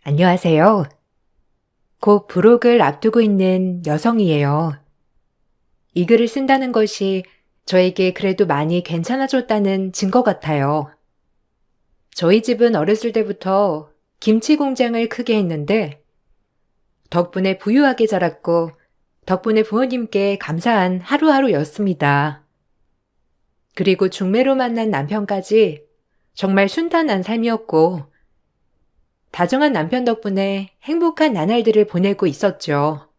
안녕하세요. 곧 부록을 앞두고 있는 여성이에요. 이 글을 쓴다는 것이 저에게 그래도 많이 괜찮아졌다는 증거 같아요. 저희 집은 어렸을 때부터 김치 공장을 크게 했는데 덕분에 부유하게 자랐고 덕분에 부모님께 감사한 하루하루였습니다. 그리고 중매로 만난 남편까지 정말 순탄한 삶이었고 다정한 남편 덕분에 행복한 나날들을 보내고 있었죠.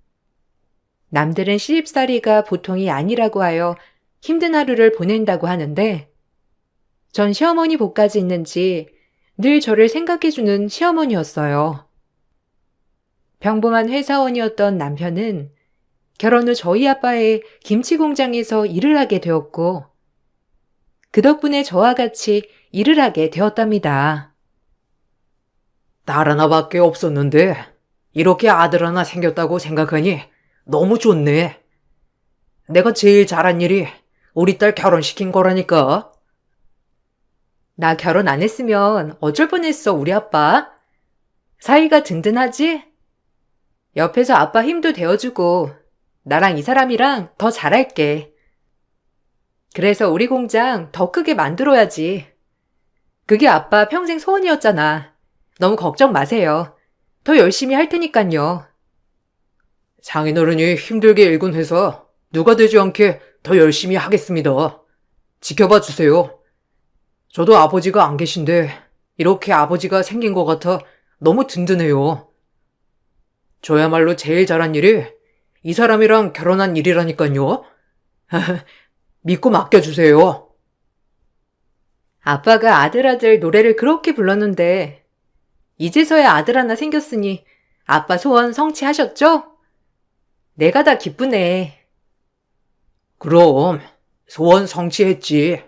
남들은 시집살이가 보통이 아니라고 하여 힘든 하루를 보낸다고 하는데 전 시어머니 복까지 있는지 늘 저를 생각해주는 시어머니였어요. 평범한 회사원이었던 남편은 결혼 후 저희 아빠의 김치 공장에서 일을 하게 되었고 그 덕분에 저와 같이 일을 하게 되었답니다. 딸 하나밖에 없었는데 이렇게 아들 하나 생겼다고 생각하니 너무 좋네. 내가 제일 잘한 일이 우리 딸 결혼시킨 거라니까. 나 결혼 안 했으면 어쩔 뻔했어, 우리 아빠. 사이가 든든하지? 옆에서 아빠 힘도 되어주고 나랑 이 사람이랑 더 잘할게. 그래서 우리 공장 더 크게 만들어야지. 그게 아빠 평생 소원이었잖아. 너무 걱정 마세요. 더 열심히 할 테니깐요. 장인어른이 힘들게 일군 회사 누가 되지 않게 더 열심히 하겠습니다. 지켜봐 주세요. 저도 아버지가 안 계신데 이렇게 아버지가 생긴 것 같아 너무 든든해요. 저야말로 제일 잘한 일이 이 사람이랑 결혼한 일이라니까요. 믿고 맡겨주세요. 아빠가 아들 노래를 그렇게 불렀는데 이제서야 아들 하나 생겼으니 아빠 소원 성취하셨죠? 내가 다 기쁘네. 그럼 소원 성취했지.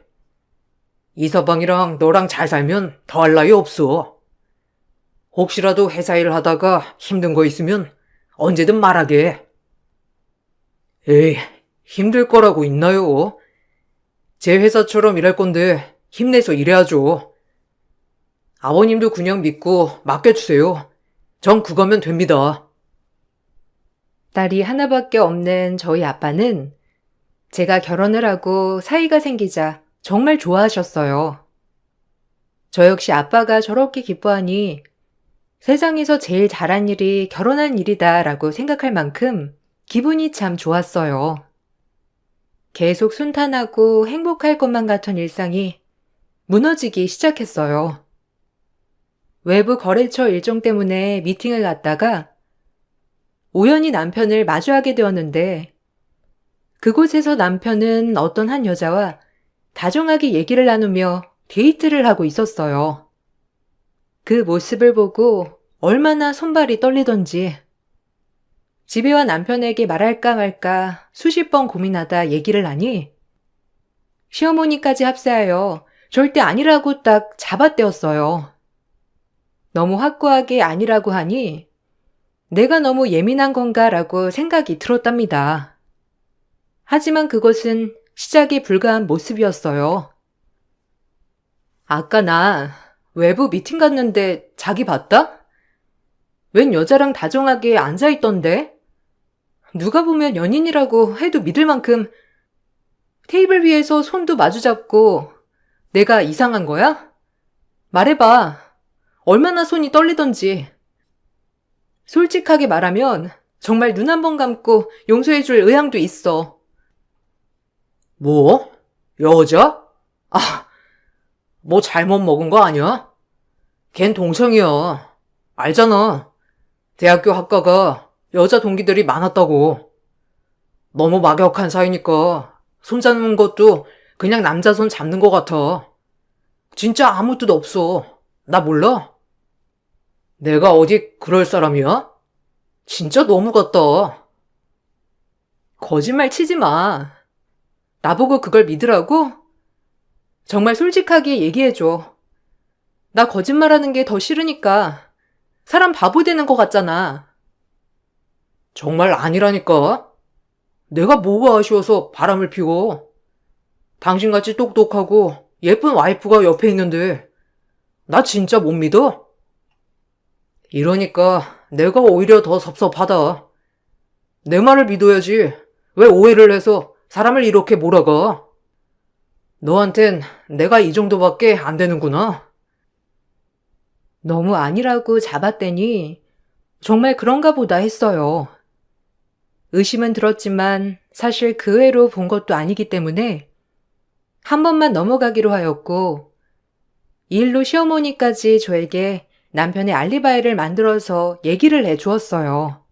이서방이랑 너랑 잘 살면 더할 나위 없어. 혹시라도 회사 일 하다가 힘든 거 있으면 언제든 말하게. 에이, 힘들 거라고 있나요? 제 회사처럼 일할 건데 힘내서 일해야죠. 아버님도 그냥 믿고 맡겨주세요. 전 그거면 됩니다. 딸이 하나밖에 없는 저희 아빠는 제가 결혼을 하고 사이가 생기자 정말 좋아하셨어요. 저 역시 아빠가 저렇게 기뻐하니 세상에서 제일 잘한 일이 결혼한 일이다라고 생각할 만큼 기분이 참 좋았어요. 계속 순탄하고 행복할 것만 같은 일상이 무너지기 시작했어요. 외부 거래처 일정 때문에 미팅을 갔다가 우연히 남편을 마주하게 되었는데 그곳에서 남편은 어떤 한 여자와 다정하게 얘기를 나누며 데이트를 하고 있었어요. 그 모습을 보고 얼마나 손발이 떨리던지 집에 와 남편에게 말할까 말까 수십 번 고민하다 얘기를 하니 시어머니까지 합세하여 절대 아니라고 딱 잡아떼었어요. 너무 확고하게 아니라고 하니 내가 너무 예민한 건가라고 생각이 들었답니다. 하지만 그것은 시작에 불과한 모습이었어요. 아까 나 외부 미팅 갔는데 자기 봤다? 웬 여자랑 다정하게 앉아있던데? 누가 보면 연인이라고 해도 믿을 만큼 테이블 위에서 손도 마주잡고 내가 이상한 거야? 말해봐. 얼마나 손이 떨리던지. 솔직하게 말하면 정말 눈 한 번 감고 용서해줄 의향도 있어. 뭐? 여자? 아, 뭐 잘못 먹은 거 아니야? 걘 동창이야. 알잖아. 대학교 학과가 여자 동기들이 많았다고. 너무 막역한 사이니까 손 잡는 것도 그냥 남자 손 잡는 것 같아. 진짜 아무 뜻 없어. 나 몰라? 내가 어디 그럴 사람이야? 진짜 너무 같다. 거짓말 치지 마. 나보고 그걸 믿으라고? 정말 솔직하게 얘기해줘. 나 거짓말하는 게 더 싫으니까 사람 바보 되는 것 같잖아. 정말 아니라니까. 내가 뭐가 아쉬워서 바람을 피고. 당신같이 똑똑하고 예쁜 와이프가 옆에 있는데 나 진짜 못 믿어? 이러니까 내가 오히려 더 섭섭하다. 내 말을 믿어야지. 왜 오해를 해서 사람을 이렇게 몰아가? 너한텐 내가 이 정도밖에 안 되는구나. 너무 아니라고 잡았더니 정말 그런가 보다 했어요. 의심은 들었지만 사실 그 외로 본 것도 아니기 때문에 한 번만 넘어가기로 하였고, 이 일로 시어머니까지 저에게 남편의 알리바이를 만들어서 얘기를 해주었어요.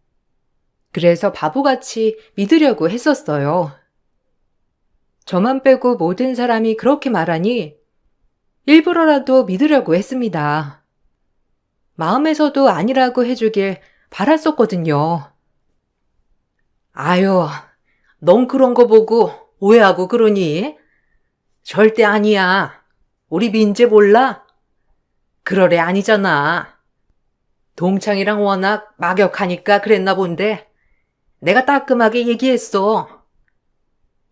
그래서 바보같이 믿으려고 했었어요. 저만 빼고 모든 사람이 그렇게 말하니 일부러라도 믿으려고 했습니다. 마음에서도 아니라고 해주길 바랐었거든요. 아유, 넌 그런 거 보고 오해하고 그러니? 절대 아니야. 우리 민재 몰라? 그러래 아니잖아. 동창이랑 워낙 막역하니까 그랬나 본데 내가 따끔하게 얘기했어.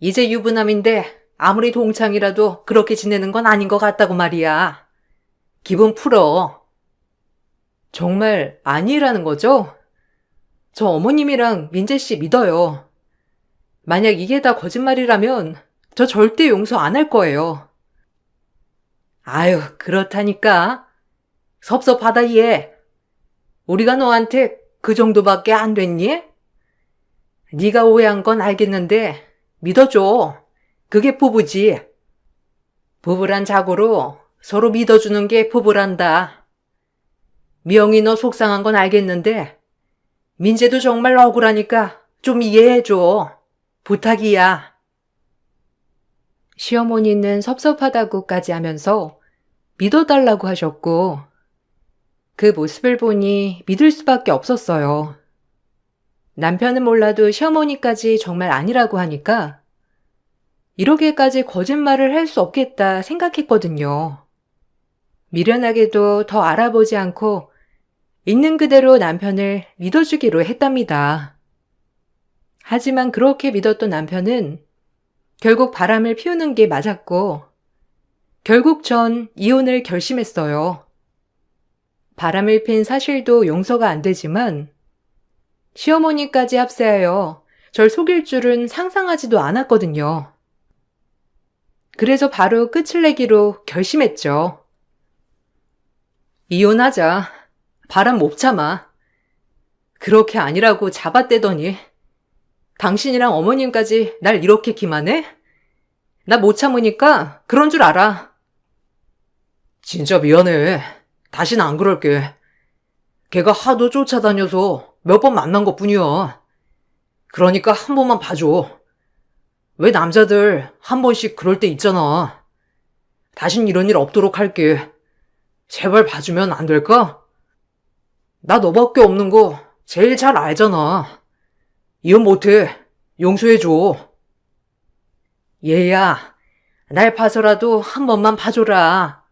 이제 유부남인데 아무리 동창이라도 그렇게 지내는 건 아닌 것 같다고 말이야. 기분 풀어. 정말 아니라는 거죠? 저 어머님이랑 민재 씨 믿어요. 만약 이게 다 거짓말이라면 저 절대 용서 안 할 거예요. 아유, 그렇다니까. 섭섭하다 얘. 우리가 너한테 그 정도밖에 안 됐니? 네가 오해한 건 알겠는데 믿어줘. 그게 부부지. 부부란 자고로 서로 믿어주는 게 부부란다. 미영이 너 속상한 건 알겠는데 민재도 정말 억울하니까 좀 이해해줘. 부탁이야. 시어머니는 섭섭하다고까지 하면서 믿어달라고 하셨고, 그 모습을 보니 믿을 수밖에 없었어요. 남편은 몰라도 시어머니까지 정말 아니라고 하니까 이렇게까지 거짓말을 할 수 없겠다 생각했거든요. 미련하게도 더 알아보지 않고 있는 그대로 남편을 믿어주기로 했답니다. 하지만 그렇게 믿었던 남편은 결국 바람을 피우는 게 맞았고, 결국 전 이혼을 결심했어요. 바람을 핀 사실도 용서가 안 되지만 시어머니까지 합세하여 절 속일 줄은 상상하지도 않았거든요. 그래서 바로 끝을 내기로 결심했죠. 이혼하자. 바람 못 참아. 그렇게 아니라고 잡아떼더니 당신이랑 어머님까지 날 이렇게 기만해? 나 못 참으니까 그런 줄 알아. 진짜 미안해. 다신 안 그럴게. 걔가 하도 쫓아다녀서 몇 번 만난 것뿐이야. 그러니까 한 번만 봐줘. 왜 남자들 한 번씩 그럴 때 있잖아. 다신 이런 일 없도록 할게. 제발 봐주면 안 될까? 나 너밖에 없는 거 제일 잘 알잖아. 이혼 못해. 용서해줘. 얘야, 날 봐서라도 한 번만 봐줘라.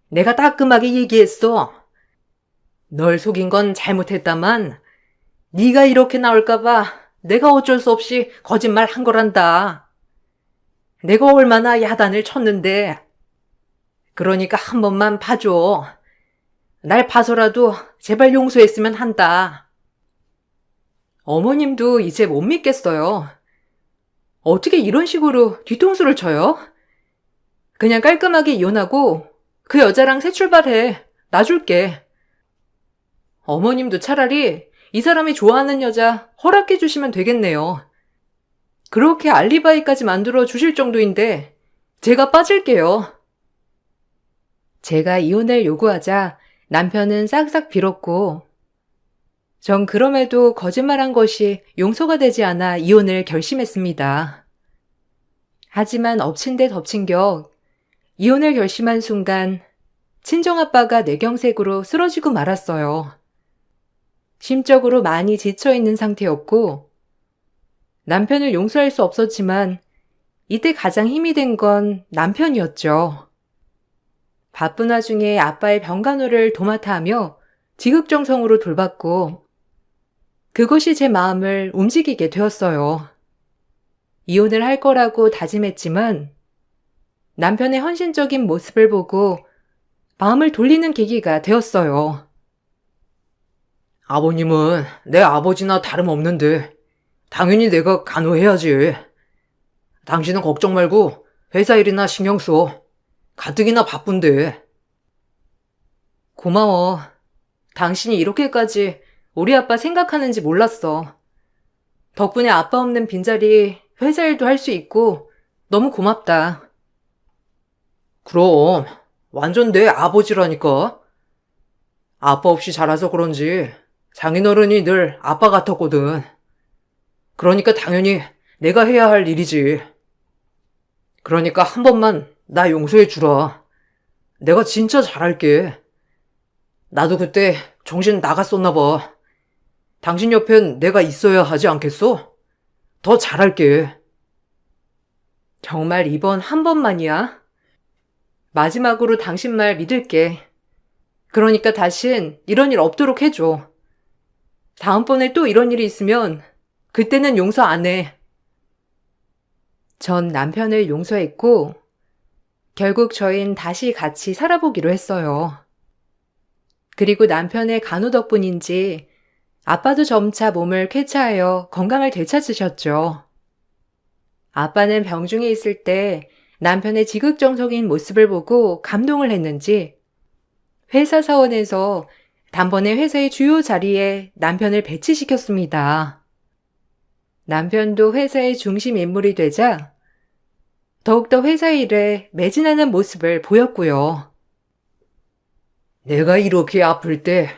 내가 따끔하게 얘기했어. 널 속인 건 잘못했다만 네가 이렇게 나올까봐 내가 어쩔 수 없이 거짓말 한 거란다. 내가 얼마나 야단을 쳤는데. 그러니까 한 번만 봐줘. 날 봐서라도 제발 용서했으면 한다. 어머님도 이제 못 믿겠어요. 어떻게 이런 식으로 뒤통수를 쳐요? 그냥 깔끔하게 이혼하고 그 여자랑 새 출발해. 놔줄게. 어머님도 차라리 이 사람이 좋아하는 여자 허락해 주시면 되겠네요. 그렇게 알리바이까지 만들어 주실 정도인데 제가 빠질게요. 제가 이혼을 요구하자 남편은 싹싹 빌었고, 전 그럼에도 거짓말한 것이 용서가 되지 않아 이혼을 결심했습니다. 하지만 엎친 데 덮친 격, 이혼을 결심한 순간 친정아빠가 뇌경색으로 쓰러지고 말았어요. 심적으로 많이 지쳐있는 상태였고, 남편을 용서할 수 없었지만 이때 가장 힘이 된 건 남편이었죠. 바쁜 와중에 아빠의 병간호를 도맡아 하며 지극정성으로 돌봤고, 그것이 제 마음을 움직이게 되었어요. 이혼을 할 거라고 다짐했지만 남편의 헌신적인 모습을 보고 마음을 돌리는 계기가 되었어요. 아버님은 내 아버지나 다름없는데 당연히 내가 간호해야지. 당신은 걱정 말고 회사 일이나 신경 써. 가뜩이나 바쁜데. 고마워. 당신이 이렇게까지 우리 아빠 생각하는지 몰랐어. 덕분에 아빠 없는 빈자리 회사 일도 할 수 있고 너무 고맙다. 그럼 완전 내 아버지라니까. 아빠 없이 자라서 그런지 장인어른이 늘 아빠 같았거든. 그러니까 당연히 내가 해야 할 일이지. 그러니까 한 번만 나 용서해 주라. 내가 진짜 잘할게. 나도 그때 정신 나갔었나 봐. 당신 옆엔 내가 있어야 하지 않겠어? 더 잘할게. 정말 이번 한 번만이야? 마지막으로 당신 말 믿을게. 그러니까 다신 이런 일 없도록 해줘. 다음번에 또 이런 일이 있으면 그때는 용서 안 해. 전 남편을 용서했고 결국 저흰 다시 같이 살아보기로 했어요. 그리고 남편의 간호 덕분인지 아빠도 점차 몸을 쾌차하여 건강을 되찾으셨죠. 아빠는 병중에 있을 때 남편의 지극정성인 모습을 보고 감동을 했는지 회사 사원에서 단번에 회사의 주요 자리에 남편을 배치시켰습니다. 남편도 회사의 중심 인물이 되자 더욱더 회사 일에 매진하는 모습을 보였고요. 내가 이렇게 아플 때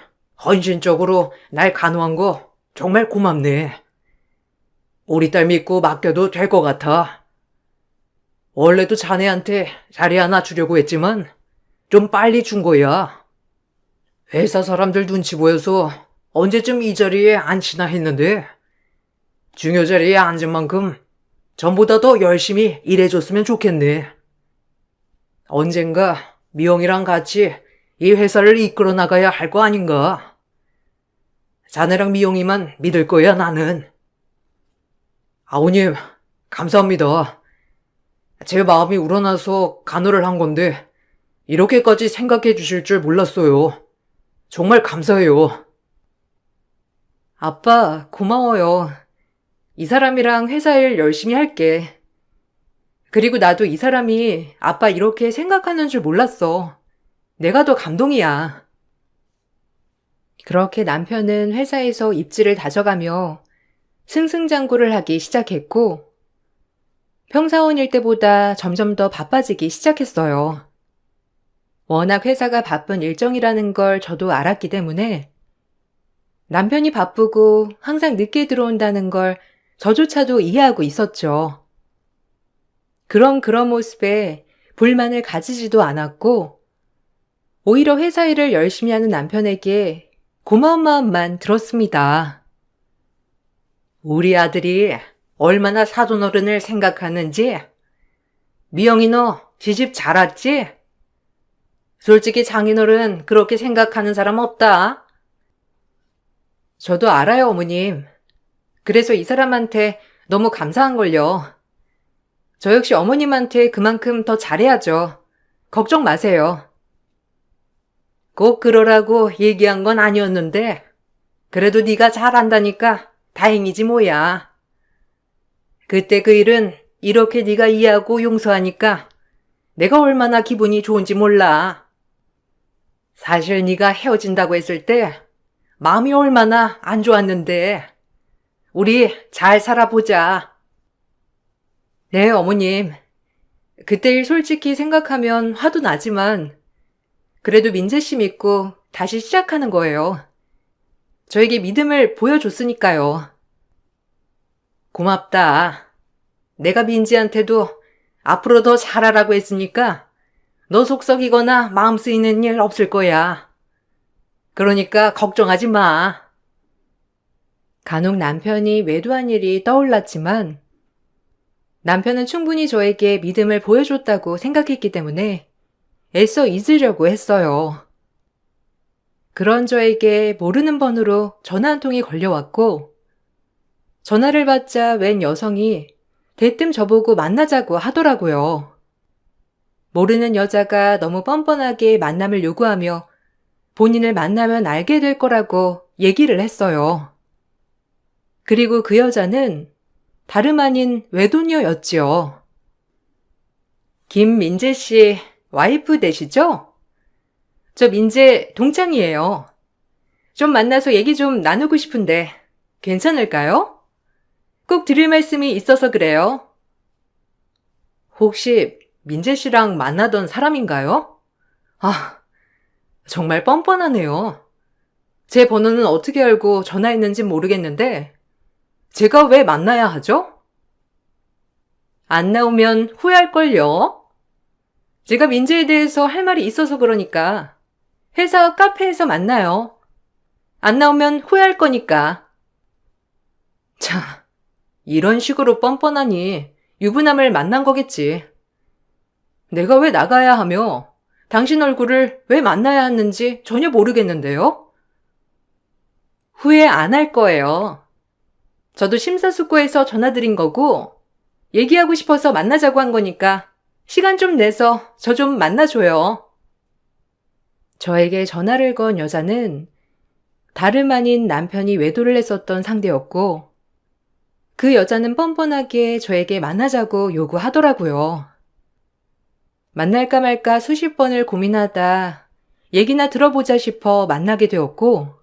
헌신적으로 날 간호한 거 정말 고맙네. 우리 딸 믿고 맡겨도 될 것 같아. 원래도 자네한테 자리 하나 주려고 했지만 좀 빨리 준 거야. 회사 사람들 눈치 보여서 언제쯤 이 자리에 앉히나 했는데 중요 자리에 앉은 만큼 전보다 더 열심히 일해줬으면 좋겠네. 언젠가 미영이랑 같이 이 회사를 이끌어 나가야 할 거 아닌가. 자네랑 미영이만 믿을 거야, 나는. 아버님, 감사합니다. 제 마음이 우러나서 간호를 한 건데 이렇게까지 생각해 주실 줄 몰랐어요. 정말 감사해요. 아빠, 고마워요. 이 사람이랑 회사 일 열심히 할게. 그리고 나도 이 사람이 아빠 이렇게 생각하는 줄 몰랐어. 내가 더 감동이야. 그렇게 남편은 회사에서 입지를 다져가며 승승장구를 하기 시작했고 평사원일 때보다 점점 더 바빠지기 시작했어요. 워낙 회사가 바쁜 일정이라는 걸 저도 알았기 때문에 남편이 바쁘고 항상 늦게 들어온다는 걸 저조차도 이해하고 있었죠. 그런 모습에 불만을 가지지도 않았고 오히려 회사 일을 열심히 하는 남편에게 고마운 마음만 들었습니다. 우리 아들이 얼마나 사돈어른을 생각하는지. 미영이 너 시집 잘 왔지? 솔직히 장인어른 그렇게 생각하는 사람 없다. 저도 알아요, 어머님. 그래서 이 사람한테 너무 감사한걸요. 저 역시 어머님한테 그만큼 더 잘해야죠. 걱정 마세요. 꼭 그러라고 얘기한 건 아니었는데 그래도 네가 잘한다니까 다행이지 뭐야. 그때 그 일은 이렇게 네가 이해하고 용서하니까 내가 얼마나 기분이 좋은지 몰라. 사실 네가 헤어진다고 했을 때 마음이 얼마나 안 좋았는데. 우리 잘 살아보자. 네, 어머님. 그때 일 솔직히 생각하면 화도 나지만 그래도 민재 씨 믿고 다시 시작하는 거예요. 저에게 믿음을 보여줬으니까요. 고맙다. 내가 민지한테도 앞으로 더 잘하라고 했으니까 너 속 썩이거나 마음 쓰이는 일 없을 거야. 그러니까 걱정하지 마. 간혹 남편이 외도한 일이 떠올랐지만 남편은 충분히 저에게 믿음을 보여줬다고 생각했기 때문에 애써 잊으려고 했어요. 그런 저에게 모르는 번호로 전화 한 통이 걸려왔고 전화를 받자 웬 여성이 대뜸 저보고 만나자고 하더라고요. 모르는 여자가 너무 뻔뻔하게 만남을 요구하며 본인을 만나면 알게 될 거라고 얘기를 했어요. 그리고 그 여자는 다름 아닌 외도녀였지요. 김민재 씨 와이프 되시죠? 저 민재 동창이에요. 좀 만나서 얘기 좀 나누고 싶은데 괜찮을까요? 꼭 드릴 말씀이 있어서 그래요. 혹시 민재 씨랑 만나던 사람인가요? 아, 정말 뻔뻔하네요. 제 번호는 어떻게 알고 전화했는지 모르겠는데 제가 왜 만나야 하죠? 안 나오면 후회할걸요. 제가 민재에 대해서 할 말이 있어서 그러니까 회사 카페에서 만나요. 안 나오면 후회할 거니까. 자, 이런 식으로 뻔뻔하니 유부남을 만난 거겠지. 내가 왜 나가야 하며 당신 얼굴을 왜 만나야 하는지 전혀 모르겠는데요. 후회 안 할 거예요. 저도 심사숙고해서 전화드린 거고 얘기하고 싶어서 만나자고 한 거니까 시간 좀 내서 저 좀 만나줘요. 저에게 전화를 건 여자는 다름 아닌 남편이 외도를 했었던 상대였고 그 여자는 뻔뻔하게 저에게 만나자고 요구하더라고요. 만날까 말까 수십 번을 고민하다 얘기나 들어보자 싶어 만나게 되었고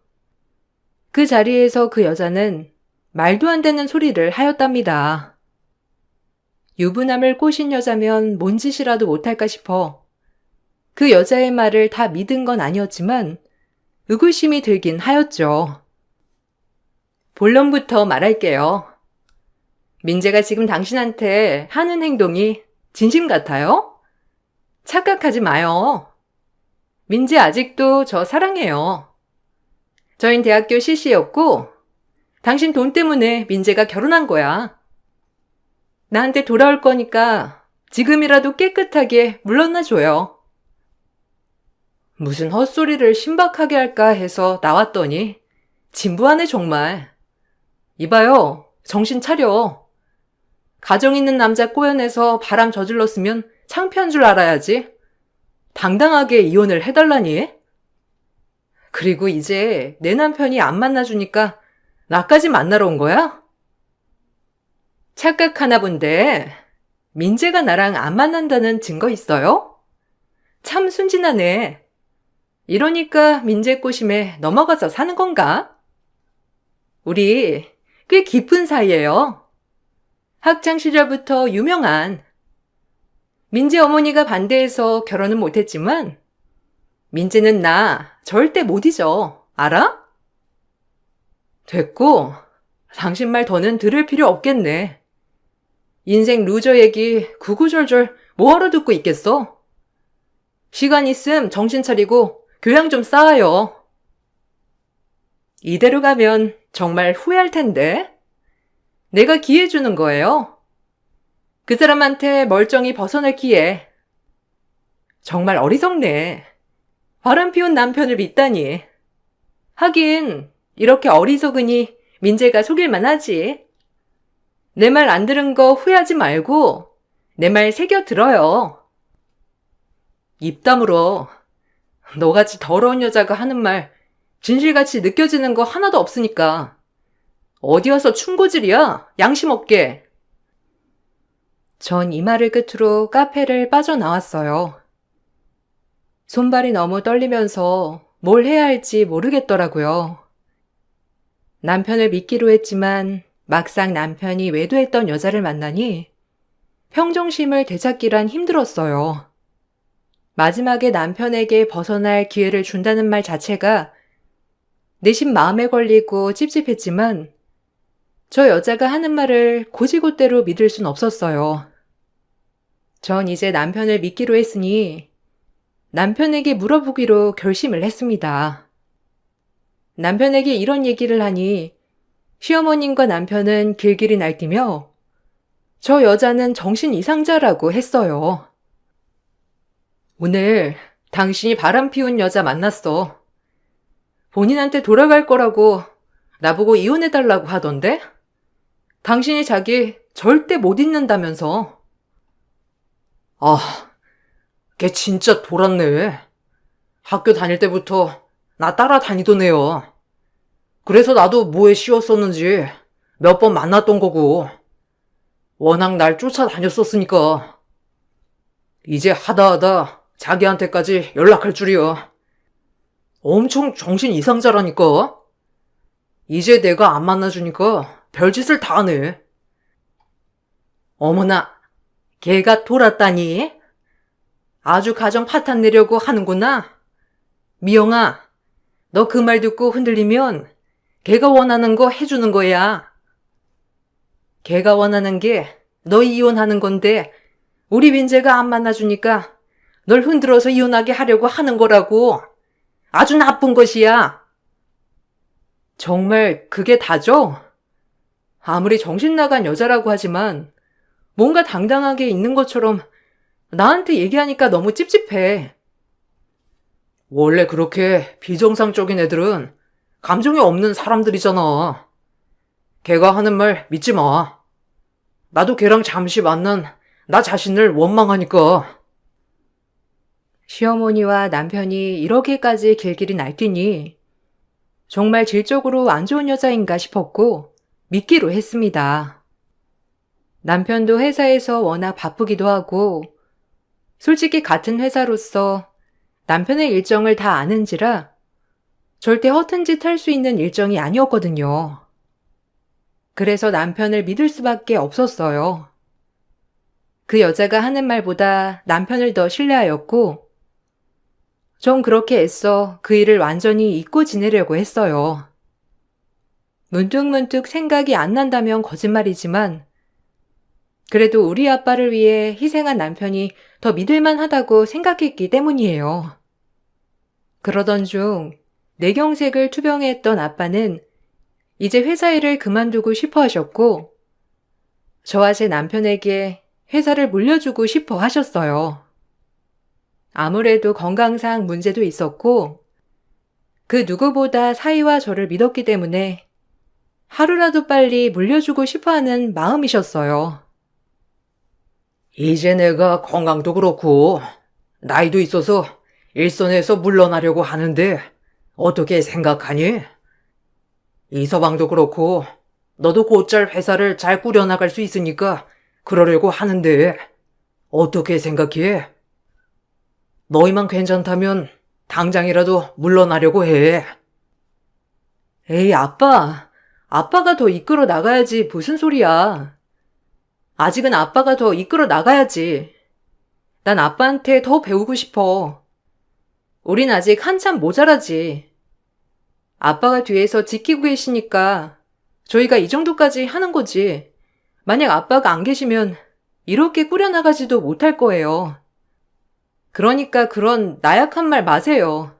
그 자리에서 그 여자는 말도 안 되는 소리를 하였답니다. 유부남을 꼬신 여자면 뭔 짓이라도 못할까 싶어 그 여자의 말을 다 믿은 건 아니었지만 의구심이 들긴 하였죠. 본론부터 말할게요. 민재가 지금 당신한테 하는 행동이 진심 같아요? 착각하지 마요. 민재 아직도 저 사랑해요. 저흰 대학교 CC였고 당신 돈 때문에 민재가 결혼한 거야. 나한테 돌아올 거니까 지금이라도 깨끗하게 물러나줘요. 무슨 헛소리를 신박하게 할까 해서 나왔더니 진부하네 정말. 이봐요, 정신 차려. 가정 있는 남자 꼬여내서 바람 저질렀으면 창피한 줄 알아야지. 당당하게 이혼을 해달라니. 그리고 이제 내 남편이 안 만나주니까 나까지 만나러 온 거야? 착각하나 본데 민재가 나랑 안 만난다는 증거 있어요? 참 순진하네. 이러니까 민재 꼬심에 넘어가서 사는 건가? 우리 꽤 깊은 사이예요. 학창 시절부터 유명한. 민재 어머니가 반대해서 결혼은 못했지만 민재는 나 절대 못 잊어. 알아? 됐고 당신 말 더는 들을 필요 없겠네. 인생 루저 얘기 구구절절 뭐하러 듣고 있겠어? 시간 있음 정신 차리고 교양 좀 쌓아요. 이대로 가면 정말 후회할 텐데. 내가 기회 주는 거예요. 그 사람한테 멀쩡히 벗어날 기회. 정말 어리석네. 바람 피운 남편을 믿다니. 하긴 이렇게 어리석으니 민재가 속일만 하지. 내 말 안 들은 거 후회하지 말고 내 말 새겨 들어요. 입 다물어. 너같이 더러운 여자가 하는 말 진실같이 느껴지는 거 하나도 없으니까. 어디 와서 충고질이야? 양심 없게. 전 이 말을 끝으로 카페를 빠져나왔어요. 손발이 너무 떨리면서 뭘 해야 할지 모르겠더라고요. 남편을 믿기로 했지만 막상 남편이 외도했던 여자를 만나니 평정심을 되찾기란 힘들었어요. 마지막에 남편에게 벗어날 기회를 준다는 말 자체가 내심 마음에 걸리고 찝찝했지만 저 여자가 하는 말을 곧이곧대로 믿을 순 없었어요. 전 이제 남편을 믿기로 했으니 남편에게 물어보기로 결심을 했습니다. 남편에게 이런 얘기를 하니 시어머님과 남편은 길길이 날뛰며 저 여자는 정신 이상자라고 했어요. 오늘 당신이 바람 피운 여자 만났어. 본인한테 돌아갈 거라고 나보고 이혼해달라고 하던데? 당신이 자기 절대 못 잊는다면서. 아, 걔 진짜 돌았네. 학교 다닐 때부터 나 따라다니던 애야. 그래서 나도 뭐에 씌웠었는지 몇 번 만났던 거고, 워낙 날 쫓아다녔었으니까. 이제 하다하다 자기한테까지 연락할 줄이야. 엄청 정신 이상자라니까. 이제 내가 안 만나주니까 별짓을 다 하네. 어머나, 걔가 돌았다니? 아주 가정 파탄 내려고 하는구나. 미영아, 너 그 말 듣고 흔들리면 걔가 원하는 거 해주는 거야. 걔가 원하는 게 너 이혼하는 건데 우리 민재가 안 만나주니까 널 흔들어서 이혼하게 하려고 하는 거라고. 아주 나쁜 것이야. 정말 그게 다죠? 아무리 정신 나간 여자라고 하지만 뭔가 당당하게 있는 것처럼 나한테 얘기하니까 너무 찝찝해. 원래 그렇게 비정상적인 애들은 감정이 없는 사람들이잖아. 걔가 하는 말 믿지 마. 나도 걔랑 잠시 만난 나 자신을 원망하니까. 시어머니와 남편이 이렇게까지 길길이 날뛰니 정말 질적으로 안 좋은 여자인가 싶었고 믿기로 했습니다. 남편도 회사에서 워낙 바쁘기도 하고 솔직히 같은 회사로서 남편의 일정을 다 아는지라 절대 허튼 짓 할 수 있는 일정이 아니었거든요. 그래서 남편을 믿을 수밖에 없었어요. 그 여자가 하는 말보다 남편을 더 신뢰하였고 전 그렇게 애써 그 일을 완전히 잊고 지내려고 했어요. 문득문득 생각이 안 난다면 거짓말이지만 그래도 우리 아빠를 위해 희생한 남편이 더 믿을만 하다고 생각했기 때문이에요. 그러던 중 뇌경색을 투병해 했던 아빠는 이제 회사 일을 그만두고 싶어 하셨고 저와 제 남편에게 회사를 물려주고 싶어 하셨어요. 아무래도 건강상 문제도 있었고 그 누구보다 사위와 저를 믿었기 때문에 하루라도 빨리 물려주고 싶어하는 마음이셨어요. 이제 내가 건강도 그렇고 나이도 있어서 일선에서 물러나려고 하는데 어떻게 생각하니? 이서방도 그렇고 너도 곧잘 회사를 잘 꾸려나갈 수 있으니까 그러려고 하는데 어떻게 생각해? 너희만 괜찮다면 당장이라도 물러나려고 해. 에이, 아빠. 아빠가 더 이끌어 나가야지 무슨 소리야. 아직은 아빠가 더 이끌어 나가야지. 난 아빠한테 더 배우고 싶어. 우린 아직 한참 모자라지. 아빠가 뒤에서 지키고 계시니까 저희가 이 정도까지 하는 거지. 만약 아빠가 안 계시면 이렇게 꾸려나가지도 못할 거예요. 그러니까 그런 나약한 말 마세요.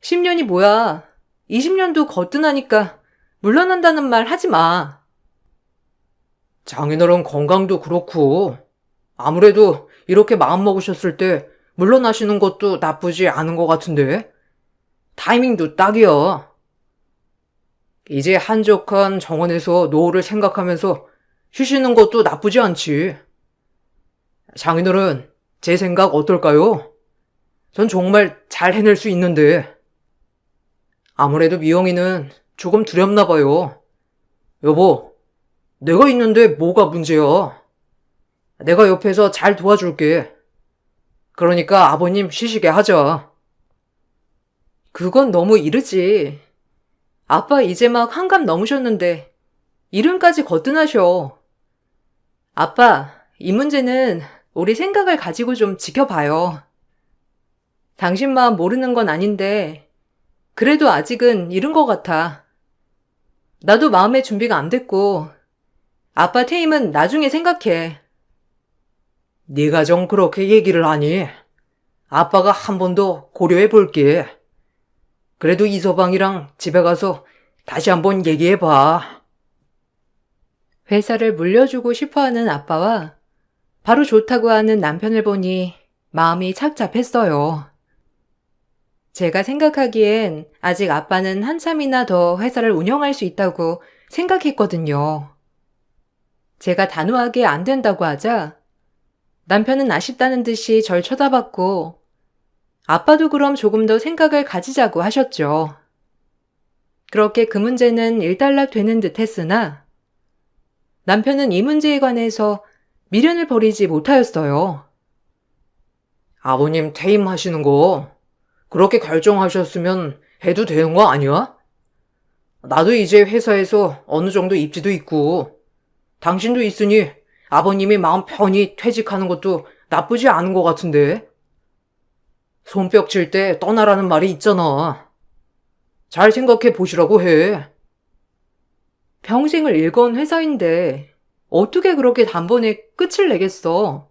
10년이 뭐야. 20년도 거뜬하니까 물러난다는 말 하지 마. 장인어른 건강도 그렇고 아무래도 이렇게 마음먹으셨을 때 물러나시는 것도 나쁘지 않은 것 같은데 타이밍도 딱이야. 이제 한적한 정원에서 노후를 생각하면서 쉬시는 것도 나쁘지 않지. 장인어른 제 생각 어떨까요? 전 정말 잘 해낼 수 있는데. 아무래도 미영이는 조금 두렵나 봐요. 여보, 내가 있는데 뭐가 문제야? 내가 옆에서 잘 도와줄게. 그러니까 아버님 쉬시게 하자. 그건 너무 이르지. 아빠 이제 막 한갑 넘으셨는데 이름까지 거뜬하셔. 아빠, 이 문제는 우리 생각을 가지고 좀 지켜봐요. 당신 마음 모르는 건 아닌데 그래도 아직은 이른 것 같아. 나도 마음의 준비가 안 됐고 아빠 퇴임은 나중에 생각해. 네가 좀 그렇게 얘기를 하니 아빠가 한 번 더 고려해 볼게. 그래도 이서방이랑 집에 가서 다시 한번 얘기해 봐. 회사를 물려주고 싶어하는 아빠와 바로 좋다고 하는 남편을 보니 마음이 착잡했어요. 제가 생각하기엔 아직 아빠는 한참이나 더 회사를 운영할 수 있다고 생각했거든요. 제가 단호하게 안 된다고 하자 남편은 아쉽다는 듯이 절 쳐다봤고 아빠도 그럼 조금 더 생각을 가지자고 하셨죠. 그렇게 그 문제는 일단락 되는 듯 했으나 남편은 이 문제에 관해서 미련을 버리지 못하였어요. 아버님 퇴임하시는 거 그렇게 결정하셨으면 해도 되는 거 아니야? 나도 이제 회사에서 어느 정도 입지도 있고 당신도 있으니 아버님이 마음 편히 퇴직하는 것도 나쁘지 않은 것 같은데. 손뼉 칠 때 떠나라는 말이 있잖아. 잘 생각해 보시라고 해. 평생을 일궈온 회사인데 어떻게 그렇게 단번에 끝을 내겠어.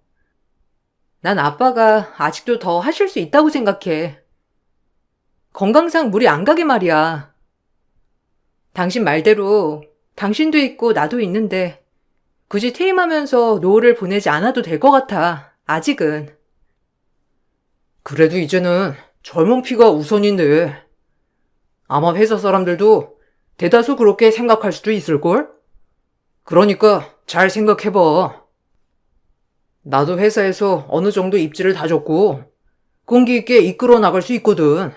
난 아빠가 아직도 더 하실 수 있다고 생각해. 건강상 무리 안 가게 말이야. 당신 말대로 당신도 있고 나도 있는데 굳이 퇴임하면서 노후를 보내지 않아도 될 것 같아. 아직은. 그래도 이제는 젊은 피가 우선인데 아마 회사 사람들도 대다수 그렇게 생각할 수도 있을걸? 그러니까 잘 생각해봐. 나도 회사에서 어느 정도 입지를 다졌고 끈기 있게 이끌어 나갈 수 있거든.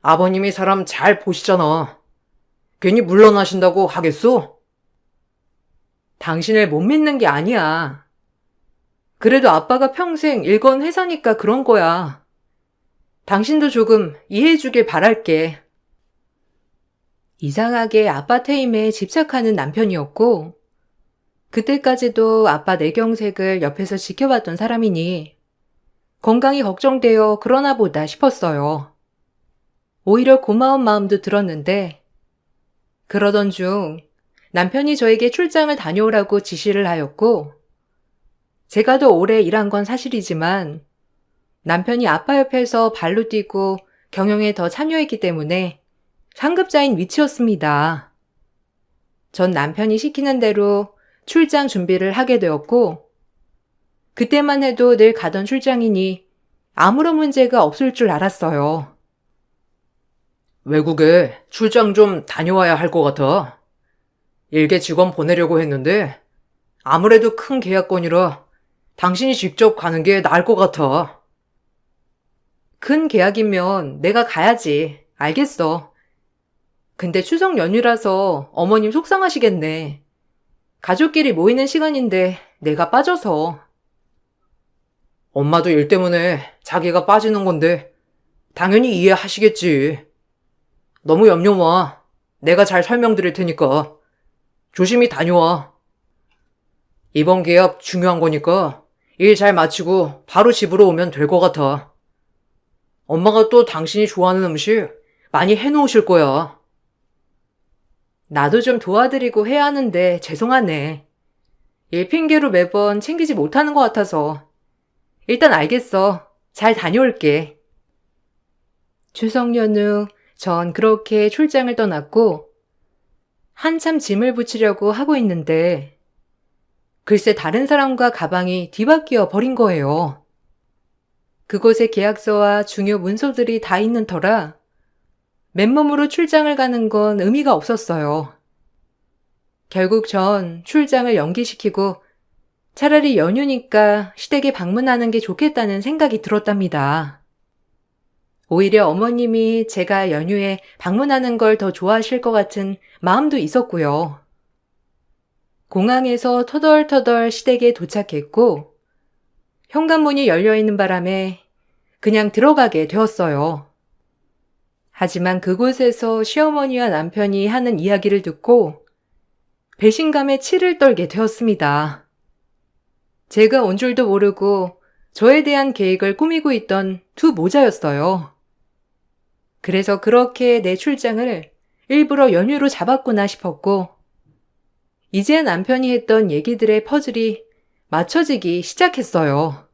아버님이 사람 잘 보시잖아. 괜히 물러나신다고 하겠어? 당신을 못 믿는 게 아니야. 그래도 아빠가 평생 일건 회사니까 그런 거야. 당신도 조금 이해해 주길 바랄게. 이상하게 아빠 퇴임에 집착하는 남편이었고 그때까지도 아빠 내경색을 옆에서 지켜봤던 사람이니 건강이 걱정되어 그러나 보다 싶었어요. 오히려 고마운 마음도 들었는데 그러던 중 남편이 저에게 출장을 다녀오라고 지시를 하였고 제가 더 오래 일한 건 사실이지만 남편이 아빠 옆에서 발로 뛰고 경영에 더 참여했기 때문에 상급자인 위치였습니다. 전 남편이 시키는 대로 출장 준비를 하게 되었고 그때만 해도 늘 가던 출장이니 아무런 문제가 없을 줄 알았어요. 외국에 출장 좀 다녀와야 할 것 같아. 일개 직원 보내려고 했는데 아무래도 큰 계약건이라 당신이 직접 가는 게 나을 것 같아. 큰 계약이면 내가 가야지. 알겠어. 근데 추석 연휴라서 어머님 속상하시겠네. 가족끼리 모이는 시간인데 내가 빠져서. 엄마도 일 때문에 자기가 빠지는 건데 당연히 이해하시겠지. 너무 염려 마. 내가 잘 설명드릴 테니까 조심히 다녀와. 이번 계약 중요한 거니까 일 잘 마치고 바로 집으로 오면 될 것 같아. 엄마가 또 당신이 좋아하는 음식 많이 해놓으실 거야. 나도 좀 도와드리고 해야 하는데 죄송하네. 일 핑계로 매번 챙기지 못하는 것 같아서. 일단 알겠어. 잘 다녀올게. 추석 연휴 전 그렇게 출장을 떠났고 한참 짐을 붙이려고 하고 있는데 글쎄 다른 사람과 가방이 뒤바뀌어 버린 거예요. 그곳에 계약서와 중요 문서들이 다 있는 터라 맨몸으로 출장을 가는 건 의미가 없었어요. 결국 전 출장을 연기시키고 차라리 연휴니까 시댁에 방문하는 게 좋겠다는 생각이 들었답니다. 오히려 어머님이 제가 연휴에 방문하는 걸 더 좋아하실 것 같은 마음도 있었고요. 공항에서 터덜터덜 시댁에 도착했고 현관문이 열려있는 바람에 그냥 들어가게 되었어요. 하지만 그곳에서 시어머니와 남편이 하는 이야기를 듣고 배신감에 치를 떨게 되었습니다. 제가 온 줄도 모르고 저에 대한 계획을 꾸미고 있던 두 모자였어요. 그래서 그렇게 내 출장을 일부러 연휴로 잡았구나 싶었고 이제 남편이 했던 얘기들의 퍼즐이 맞춰지기 시작했어요.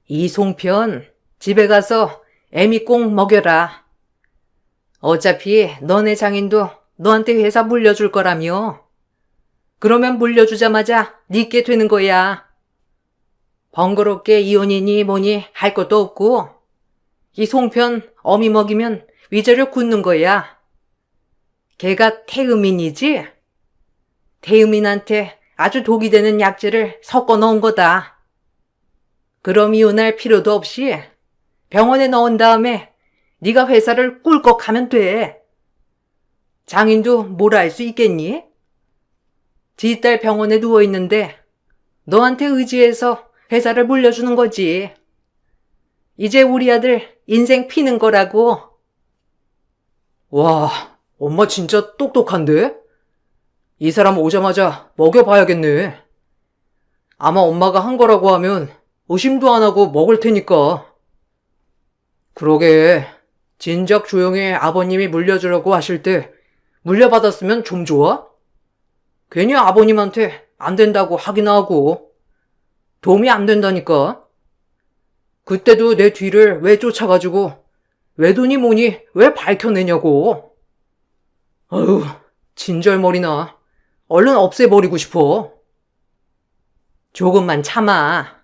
이송편, 집에 가서 애미 꼭 먹여라. 어차피 너네 장인도 너한테 회사 물려줄 거라며. 그러면 물려주자마자 닉게 되는 거야. 번거롭게 이혼이니 뭐니 할 것도 없고 이 송편 어미 먹이면 위자료 굳는 거야. 걔가 태음인이지? 태음인한테 아주 독이 되는 약재를 섞어 넣은 거다. 그럼 이혼할 필요도 없이 병원에 넣은 다음에 네가 회사를 꿀꺽 하면 돼. 장인도 뭐라 할 수 있겠니? 뒷딸 병원에 누워있는데 너한테 의지해서 회사를 물려주는 거지. 이제 우리 아들 인생 피는 거라고. 와, 엄마 진짜 똑똑한데? 이 사람 오자마자 먹여봐야겠네. 아마 엄마가 한 거라고 하면 의심도 안 하고 먹을 테니까. 그러게, 진작 조용히 아버님이 물려주려고 하실 때 물려받았으면 좀 좋아? 괜히 아버님한테 안 된다고 하긴 하고 도움이 안 된다니까. 그때도 내 뒤를 왜 쫓아가지고 외도니 뭐니 왜 밝혀내냐고. 아유, 진절머리나. 얼른 없애버리고 싶어. 조금만 참아.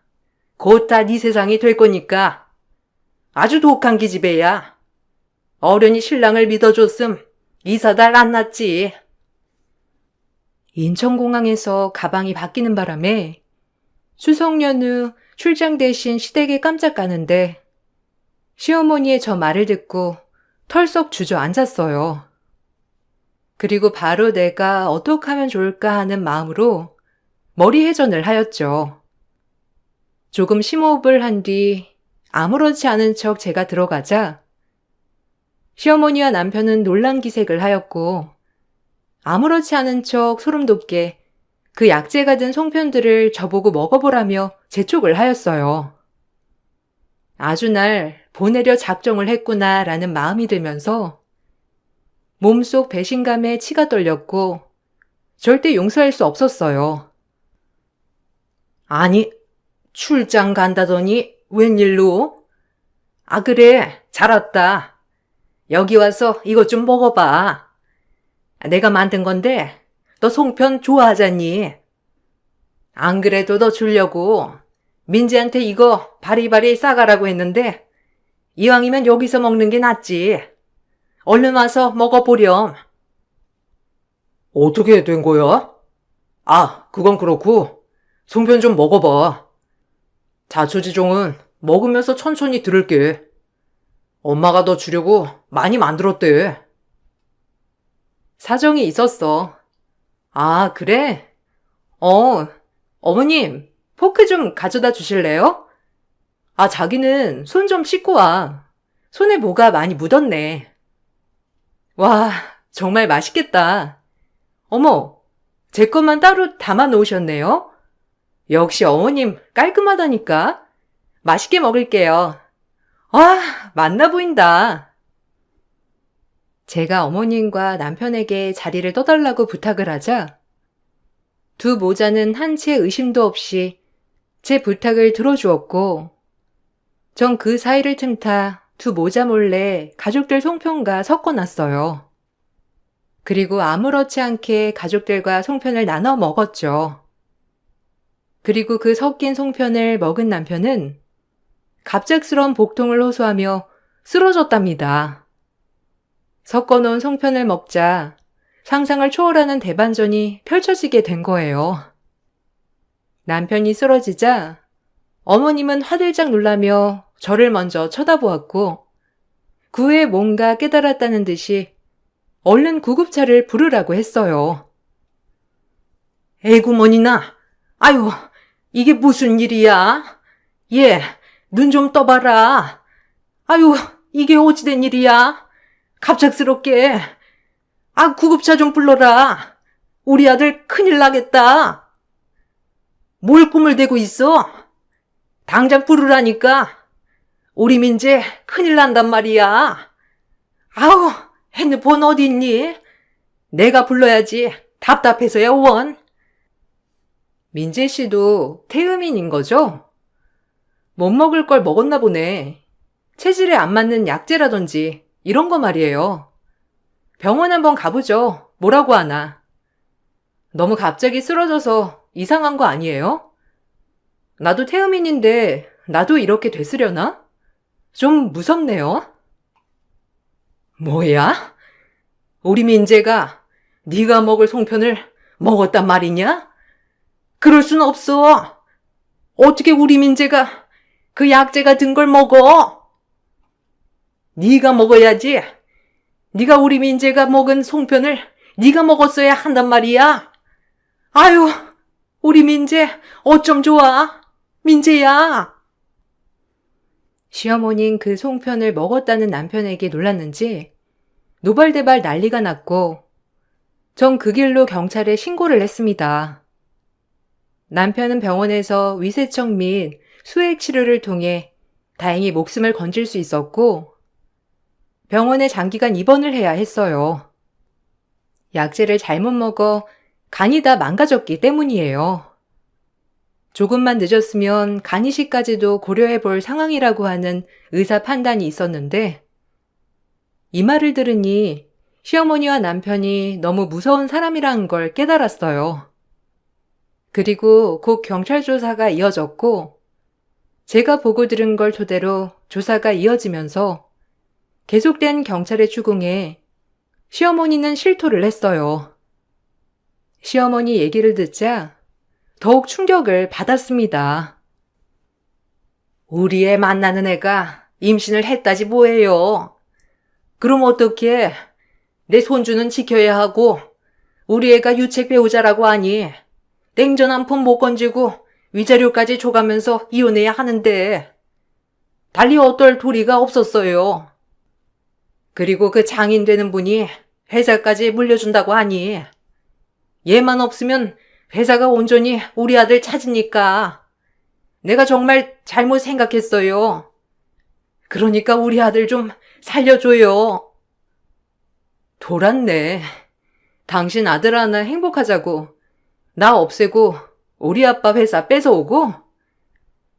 곧 다 네 세상이 될 거니까. 아주 독한 기집애야. 어련히 신랑을 믿어줬음 이사달 안 났지. 인천공항에서 가방이 바뀌는 바람에 추석 연휴 출장 대신 시댁에 깜짝 가는데 시어머니의 저 말을 듣고 털썩 주저앉았어요. 그리고 바로 내가 어떻게 하면 좋을까 하는 마음으로 머리 회전을 하였죠. 조금 심호흡을 한 뒤 아무렇지 않은 척 제가 들어가자 시어머니와 남편은 놀란 기색을 하였고 아무렇지 않은 척 소름 돋게 그 약재가 든 송편들을 저보고 먹어보라며 재촉을 하였어요. 아주 날 보내려 작정을 했구나라는 마음이 들면서 몸속 배신감에 치가 떨렸고 절대 용서할 수 없었어요. 아니, 출장 간다더니 웬일로? 아, 그래, 잘 왔다. 여기 와서 이것 좀 먹어봐. 내가 만든 건데 너 송편 좋아하잖니? 안 그래도 너 주려고 민지한테 이거 바리바리 싸가라고 했는데 이왕이면 여기서 먹는 게 낫지. 얼른 와서 먹어보렴. 어떻게 된 거야? 아, 그건 그렇고 송편 좀 먹어봐. 자초지종은 먹으면서 천천히 들을게. 엄마가 너 주려고 많이 만들었대. 사정이 있었어. 아, 그래? 어머님, 포크 좀 가져다 주실래요? 아, 자기는 손 좀 씻고 와. 손에 뭐가 많이 묻었네. 와, 정말 맛있겠다. 어머, 제 것만 따로 담아 놓으셨네요. 역시 어머님 깔끔하다니까. 맛있게 먹을게요. 와, 맛나 보인다. 제가 어머님과 남편에게 자리를 떠달라고 부탁을 하자 두 모자는 한치의 의심도 없이 제 부탁을 들어주었고 전 그 사이를 틈타 두 모자 몰래 가족들 송편과 섞어놨어요. 그리고 아무렇지 않게 가족들과 송편을 나눠 먹었죠. 그리고 그 섞인 송편을 먹은 남편은 갑작스러운 복통을 호소하며 쓰러졌답니다. 섞어놓은 송편을 먹자 상상을 초월하는 대반전이 펼쳐지게 된 거예요. 남편이 쓰러지자 어머님은 화들짝 놀라며 저를 먼저 쳐다보았고 그 후에 뭔가 깨달았다는 듯이 얼른 구급차를 부르라고 했어요. 에구머니나, 아유, 이게 무슨 일이야? 얘, 눈 좀 떠봐라. 아유, 이게 어찌된 일이야? 갑작스럽게. 아, 구급차 좀 불러라. 우리 아들 큰일 나겠다. 뭘 꿈을 대고 있어? 당장 부르라니까. 우리 민재 큰일 난단 말이야. 아우, 핸드폰 어디 있니? 내가 불러야지. 답답해서야 원. 민재 씨도 태음인인 거죠? 못 먹을 걸 먹었나 보네. 체질에 안 맞는 약재라든지 이런 거 말이에요. 병원 한번 가보죠. 뭐라고 하나. 너무 갑자기 쓰러져서 이상한 거 아니에요? 나도 태음인인데 나도 이렇게 됐으려나? 좀 무섭네요. 뭐야? 우리 민재가 네가 먹을 송편을 먹었단 말이냐? 그럴 순 없어. 어떻게 우리 민재가 그 약재 같은 걸 먹어? 네가 먹어야지. 네가 우리 민재가 먹은 송편을 네가 먹었어야 한단 말이야. 아유, 우리 민재 어쩜 좋아. 민재야. 시어머니는 그 송편을 먹었다는 남편에게 놀랐는지 노발대발 난리가 났고 전 그 길로 경찰에 신고를 했습니다. 남편은 병원에서 위세척 및 수액 치료를 통해 다행히 목숨을 건질 수 있었고 병원에 장기간 입원을 해야 했어요. 약재를 잘못 먹어 간이 다 망가졌기 때문이에요. 조금만 늦었으면 간 이식까지도 고려해 볼 상황이라고 하는 의사 판단이 있었는데 이 말을 들으니 시어머니와 남편이 너무 무서운 사람이라는 걸 깨달았어요. 그리고 곧 경찰 조사가 이어졌고 제가 보고 들은 걸 토대로 조사가 이어지면서 계속된 경찰의 추궁에 시어머니는 실토를 했어요. 시어머니 얘기를 듣자 더욱 충격을 받았습니다. 우리 애 만나는 애가 임신을 했다지 뭐예요. 그럼 어떻게 내 손주는 지켜야 하고 우리 애가 유책 배우자라고 하니 냉전 한 푼 못 건지고 위자료까지 줘가면서 이혼해야 하는데 달리 어떨 도리가 없었어요. 그리고 그 장인 되는 분이 회사까지 물려준다고 하니 얘만 없으면 회사가 온전히 우리 아들 찾으니까 내가 정말 잘못 생각했어요. 그러니까 우리 아들 좀 살려줘요. 돌았네. 당신 아들 하나 행복하자고 나 없애고 우리 아빠 회사 뺏어오고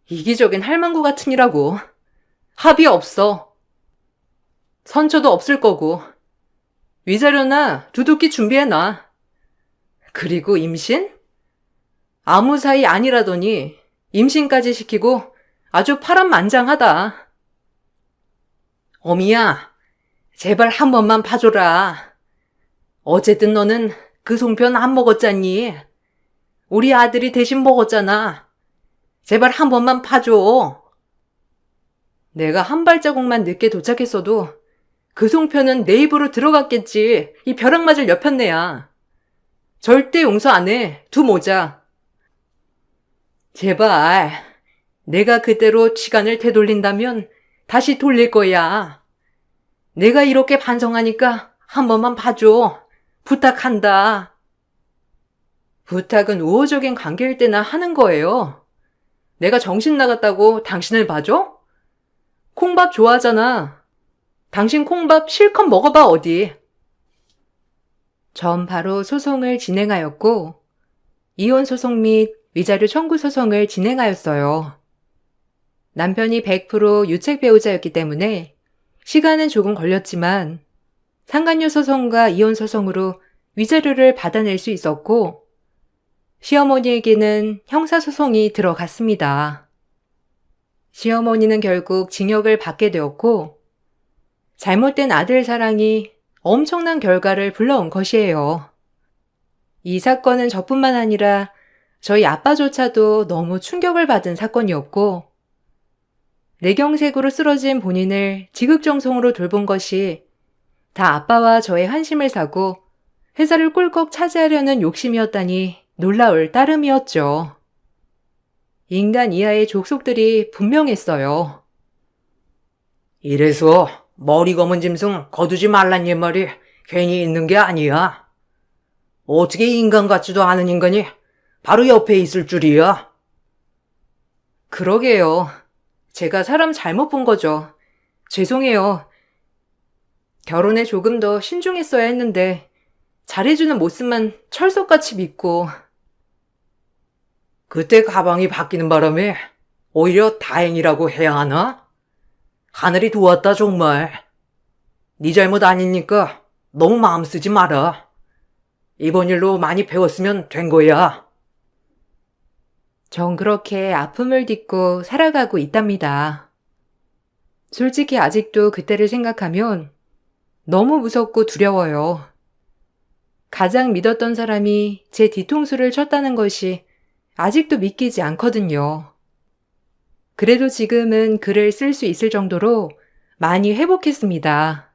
이기적인 할망구 같은 이라고. 합의 없어. 선처도 없을 거고 위자료나 두둑히 준비해놔. 그리고 임신? 아무 사이 아니라더니 임신까지 시키고 아주 파란만장하다. 어미야, 제발 한 번만 봐줘라. 어쨌든 너는 그 송편 안 먹었잖니. 우리 아들이 대신 먹었잖아. 제발 한 번만 봐줘. 내가 한 발자국만 늦게 도착했어도 그 송편은 내 입으로 들어갔겠지. 이 벼락 맞을 여편네야. 절대 용서 안 해. 두 모자. 제발 내가 그대로 시간을 되돌린다면 다시 돌릴 거야. 내가 이렇게 반성하니까 한 번만 봐줘. 부탁한다. 부탁은 우호적인 관계일 때나 하는 거예요. 내가 정신 나갔다고 당신을 봐줘? 콩밥 좋아하잖아. 당신 콩밥 실컷 먹어봐 어디. 전 바로 소송을 진행하였고 이혼 소송 및 위자료 청구 소송을 진행하였어요. 남편이 100% 유책 배우자였기 때문에 시간은 조금 걸렸지만 상간녀 소송과 이혼 소송으로 위자료를 받아낼 수 있었고 시어머니에게는 형사소송이 들어갔습니다. 시어머니는 결국 징역을 받게 되었고 잘못된 아들 사랑이 엄청난 결과를 불러온 것이에요. 이 사건은 저뿐만 아니라 저희 아빠조차도 너무 충격을 받은 사건이었고 뇌경색으로 쓰러진 본인을 지극정성으로 돌본 것이 다 아빠와 저의 한심을 사고 회사를 꿀꺽 차지하려는 욕심이었다니 놀라울 따름이었죠. 인간 이하의 족속들이 분명했어요. 이래서 머리 검은 짐승 거두지 말란 옛말이 괜히 있는 게 아니야. 어떻게 인간 같지도 않은 인간이 바로 옆에 있을 줄이야. 그러게요. 제가 사람 잘못 본 거죠. 죄송해요. 결혼에 조금 더 신중했어야 했는데 잘해주는 모습만 철석같이 믿고. 그때 가방이 바뀌는 바람에 오히려 다행이라고 해야 하나? 하늘이 도왔다 정말. 네 잘못 아니니까 너무 마음 쓰지 마라. 이번 일로 많이 배웠으면 된 거야. 전 그렇게 아픔을 딛고 살아가고 있답니다. 솔직히 아직도 그때를 생각하면 너무 무섭고 두려워요. 가장 믿었던 사람이 제 뒤통수를 쳤다는 것이 아직도 믿기지 않거든요. 그래도 지금은 글을 쓸 수 있을 정도로 많이 회복했습니다.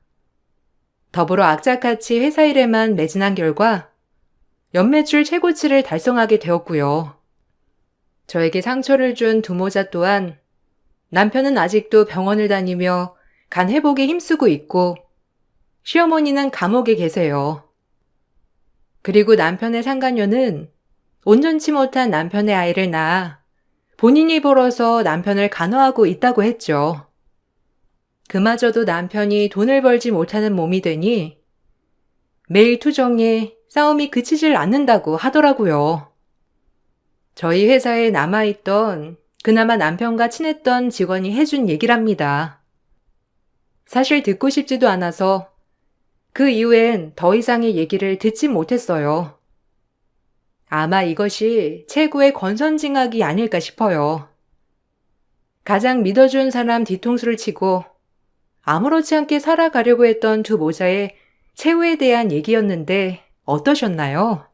더불어 악착같이 회사 일에만 매진한 결과 연매출 최고치를 달성하게 되었고요. 저에게 상처를 준 두모자 또한 남편은 아직도 병원을 다니며 간 회복에 힘쓰고 있고 시어머니는 감옥에 계세요. 그리고 남편의 상간녀는 온전치 못한 남편의 아이를 낳아 본인이 벌어서 남편을 간호하고 있다고 했죠. 그마저도 남편이 돈을 벌지 못하는 몸이 되니 매일 투정에 싸움이 그치질 않는다고 하더라고요. 저희 회사에 남아있던 그나마 남편과 친했던 직원이 해준 얘기랍니다. 사실 듣고 싶지도 않아서 그 이후엔 더 이상의 얘기를 듣지 못했어요. 아마 이것이 최고의 권선징악이 아닐까 싶어요. 가장 믿어준 사람 뒤통수를 치고 아무렇지 않게 살아가려고 했던 두 모자의 최후에 대한 얘기였는데 어떠셨나요?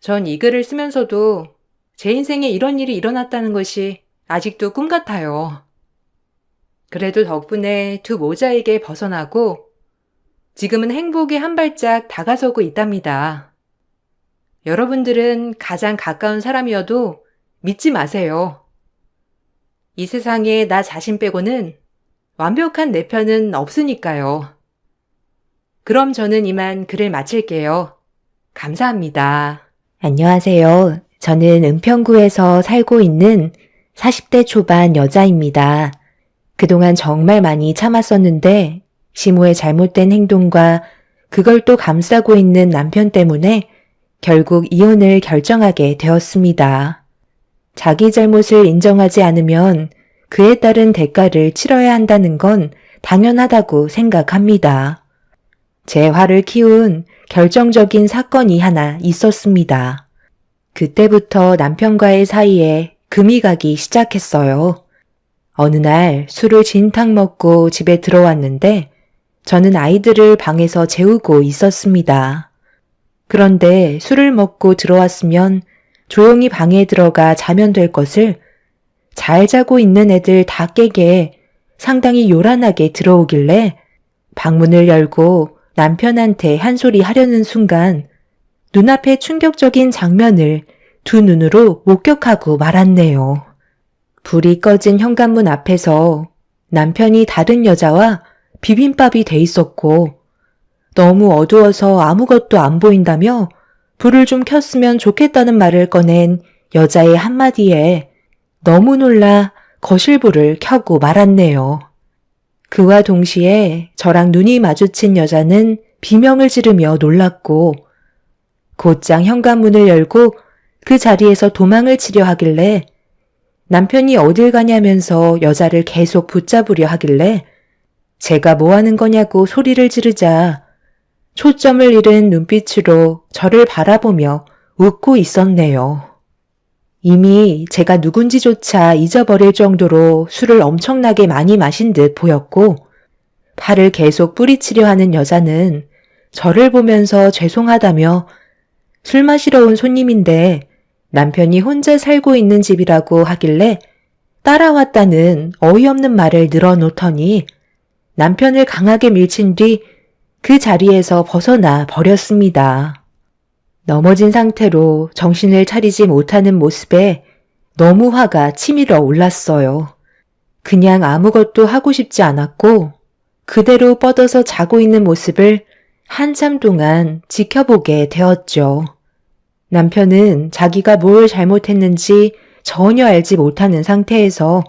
전 이 글을 쓰면서도 제 인생에 이런 일이 일어났다는 것이 아직도 꿈 같아요. 그래도 덕분에 두 모자에게 벗어나고 지금은 행복에 한 발짝 다가서고 있답니다. 여러분들은 가장 가까운 사람이어도 믿지 마세요. 이 세상에 나 자신 빼고는 완벽한 내 편은 없으니까요. 그럼 저는 이만 글을 마칠게요. 감사합니다. 안녕하세요. 저는 은평구에서 살고 있는 40대 초반 여자입니다. 그동안 정말 많이 참았었는데 시모의 잘못된 행동과 그걸 또 감싸고 있는 남편 때문에 결국 이혼을 결정하게 되었습니다. 자기 잘못을 인정하지 않으면 그에 따른 대가를 치러야 한다는 건 당연하다고 생각합니다. 제 화를 키운 결정적인 사건이 하나 있었습니다. 그때부터 남편과의 사이에 금이 가기 시작했어요. 어느 날 술을 진탕 먹고 집에 들어왔는데 저는 아이들을 방에서 재우고 있었습니다. 그런데 술을 먹고 들어왔으면 조용히 방에 들어가 자면 될 것을 잘 자고 있는 애들 다 깨게 상당히 요란하게 들어오길래 방문을 열고 남편한테 한 소리 하려는 순간 눈앞에 충격적인 장면을 두 눈으로 목격하고 말았네요. 불이 꺼진 현관문 앞에서 남편이 다른 여자와 비빔밥이 돼 있었고 너무 어두워서 아무것도 안 보인다며 불을 좀 켰으면 좋겠다는 말을 꺼낸 여자의 한마디에 너무 놀라 거실불을 켜고 말았네요. 그와 동시에 저랑 눈이 마주친 여자는 비명을 지르며 놀랐고 곧장 현관문을 열고 그 자리에서 도망을 치려 하길래 남편이 어딜 가냐면서 여자를 계속 붙잡으려 하길래 제가 뭐 하는 거냐고 소리를 지르자 초점을 잃은 눈빛으로 저를 바라보며 웃고 있었네요. 이미 제가 누군지조차 잊어버릴 정도로 술을 엄청나게 많이 마신 듯 보였고 팔을 계속 뿌리치려 하는 여자는 저를 보면서 죄송하다며 술 마시러 온 손님인데 남편이 혼자 살고 있는 집이라고 하길래 따라왔다는 어이없는 말을 늘어놓더니 남편을 강하게 밀친 뒤 그 자리에서 벗어나 버렸습니다. 넘어진 상태로 정신을 차리지 못하는 모습에 너무 화가 치밀어 올랐어요. 그냥 아무것도 하고 싶지 않았고 그대로 뻗어서 자고 있는 모습을 한참 동안 지켜보게 되었죠. 남편은 자기가 뭘 잘못했는지 전혀 알지 못하는 상태에서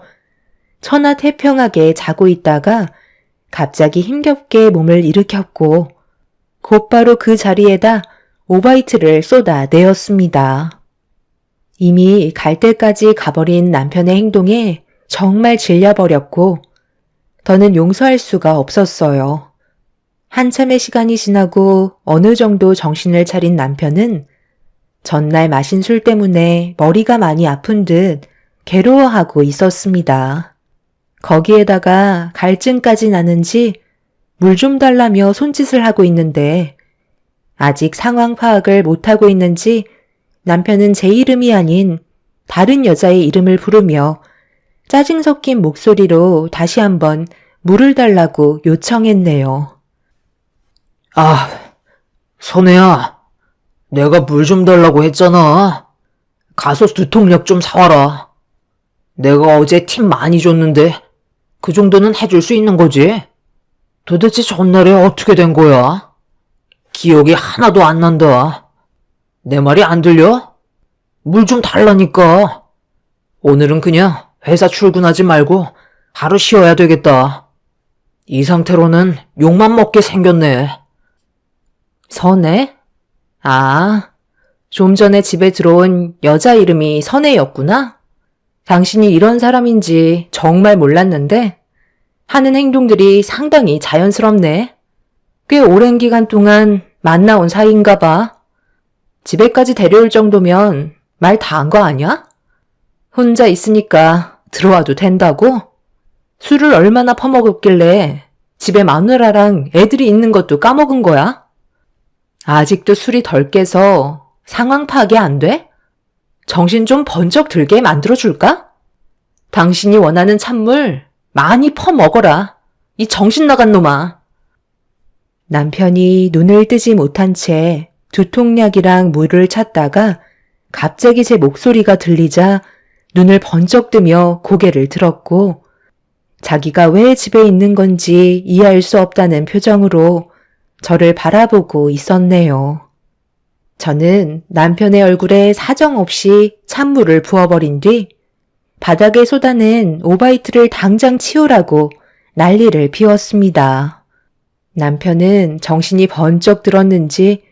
천하태평하게 자고 있다가 갑자기 힘겹게 몸을 일으켰고 곧바로 그 자리에다 오바이트를 쏟아내었습니다. 이미 갈 때까지 가버린 남편의 행동에 정말 질려버렸고 더는 용서할 수가 없었어요. 한참의 시간이 지나고 어느 정도 정신을 차린 남편은 전날 마신 술 때문에 머리가 많이 아픈 듯 괴로워하고 있었습니다. 거기에다가 갈증까지 나는지 물 좀 달라며 손짓을 하고 있는데 아직 상황 파악을 못하고 있는지 남편은 제 이름이 아닌 다른 여자의 이름을 부르며 짜증 섞인 목소리로 다시 한번 물을 달라고 요청했네요. 아, 선혜야, 내가 물 좀 달라고 했잖아. 가서 두통약 좀 사와라. 내가 어제 팁 많이 줬는데 그 정도는 해줄 수 있는 거지? 도대체 전날에 어떻게 된 거야? 기억이 하나도 안 난다. 내 말이 안 들려? 물 좀 달라니까. 오늘은 그냥 회사 출근하지 말고 하루 쉬어야 되겠다. 이 상태로는 욕만 먹게 생겼네. 선혜? 아, 좀 전에 집에 들어온 여자 이름이 선혜였구나? 당신이 이런 사람인지 정말 몰랐는데 하는 행동들이 상당히 자연스럽네. 꽤 오랜 기간 동안 만나온 사이인가 봐. 집에까지 데려올 정도면 말 다 한 거 아니야? 혼자 있으니까 들어와도 된다고? 술을 얼마나 퍼먹었길래 집에 마누라랑 애들이 있는 것도 까먹은 거야? 아직도 술이 덜 깨서 상황 파악이 안 돼? 정신 좀 번쩍 들게 만들어줄까? 당신이 원하는 찬물 많이 퍼먹어라. 이 정신 나간 놈아. 남편이 눈을 뜨지 못한 채 두통약이랑 물을 찾다가 갑자기 제 목소리가 들리자 눈을 번쩍 뜨며 고개를 들었고 자기가 왜 집에 있는 건지 이해할 수 없다는 표정으로 저를 바라보고 있었네요. 저는 남편의 얼굴에 사정없이 찬물을 부어버린 뒤 바닥에 쏟아낸 오바이트를 당장 치우라고 난리를 피웠습니다. 남편은 정신이 번쩍 들었는지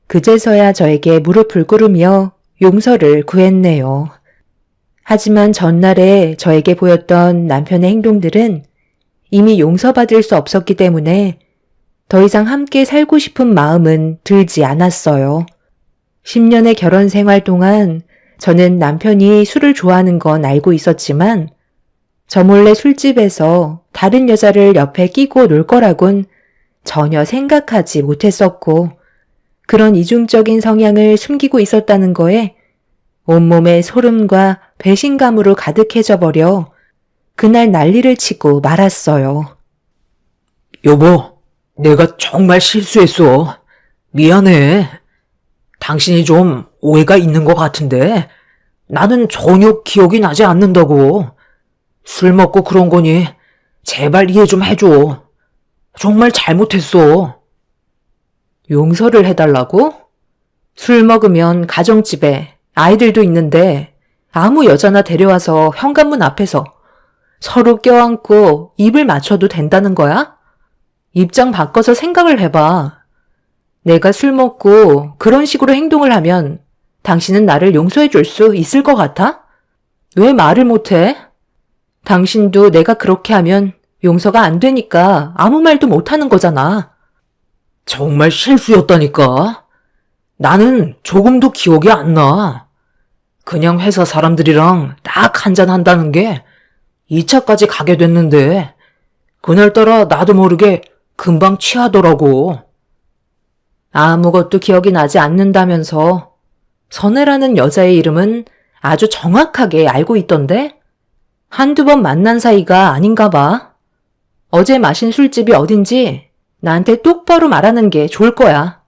그제서야 저에게 무릎을 꿇으며 용서를 구했네요. 하지만 전날에 저에게 보였던 남편의 행동들은 이미 용서받을 수 없었기 때문에 더 이상 함께 살고 싶은 마음은 들지 않았어요. 10년의 결혼 생활 동안 저는 남편이 술을 좋아하는 건 알고 있었지만 저 몰래 술집에서 다른 여자를 옆에 끼고 놀 거라곤 전혀 생각하지 못했었고 그런 이중적인 성향을 숨기고 있었다는 거에 온몸에 소름과 배신감으로 가득해져 버려 그날 난리를 치고 말았어요. 여보, 내가 정말 실수했어. 미안해. 당신이 좀 오해가 있는 것 같은데 나는 전혀 기억이 나지 않는다고. 술 먹고 그런 거니 제발 이해 좀 해줘. 정말 잘못했어. 용서를 해달라고? 술 먹으면 가정집에 아이들도 있는데 아무 여자나 데려와서 현관문 앞에서 서로 껴안고 입을 맞춰도 된다는 거야? 입장 바꿔서 생각을 해봐. 내가 술 먹고 그런 식으로 행동을 하면 당신은 나를 용서해 줄 수 있을 것 같아? 왜 말을 못해? 당신도 내가 그렇게 하면 용서가 안 되니까 아무 말도 못하는 거잖아. 정말 실수였다니까. 나는 조금도 기억이 안 나. 그냥 회사 사람들이랑 딱 한잔 한다는 게 2차까지 가게 됐는데 그날따라 나도 모르게 금방 취하더라고. 아무것도 기억이 나지 않는다면서 선혜라는 여자의 이름은 아주 정확하게 알고 있던데? 한두 번 만난 사이가 아닌가 봐. 어제 마신 술집이 어딘지 나한테 똑바로 말하는 게 좋을 거야.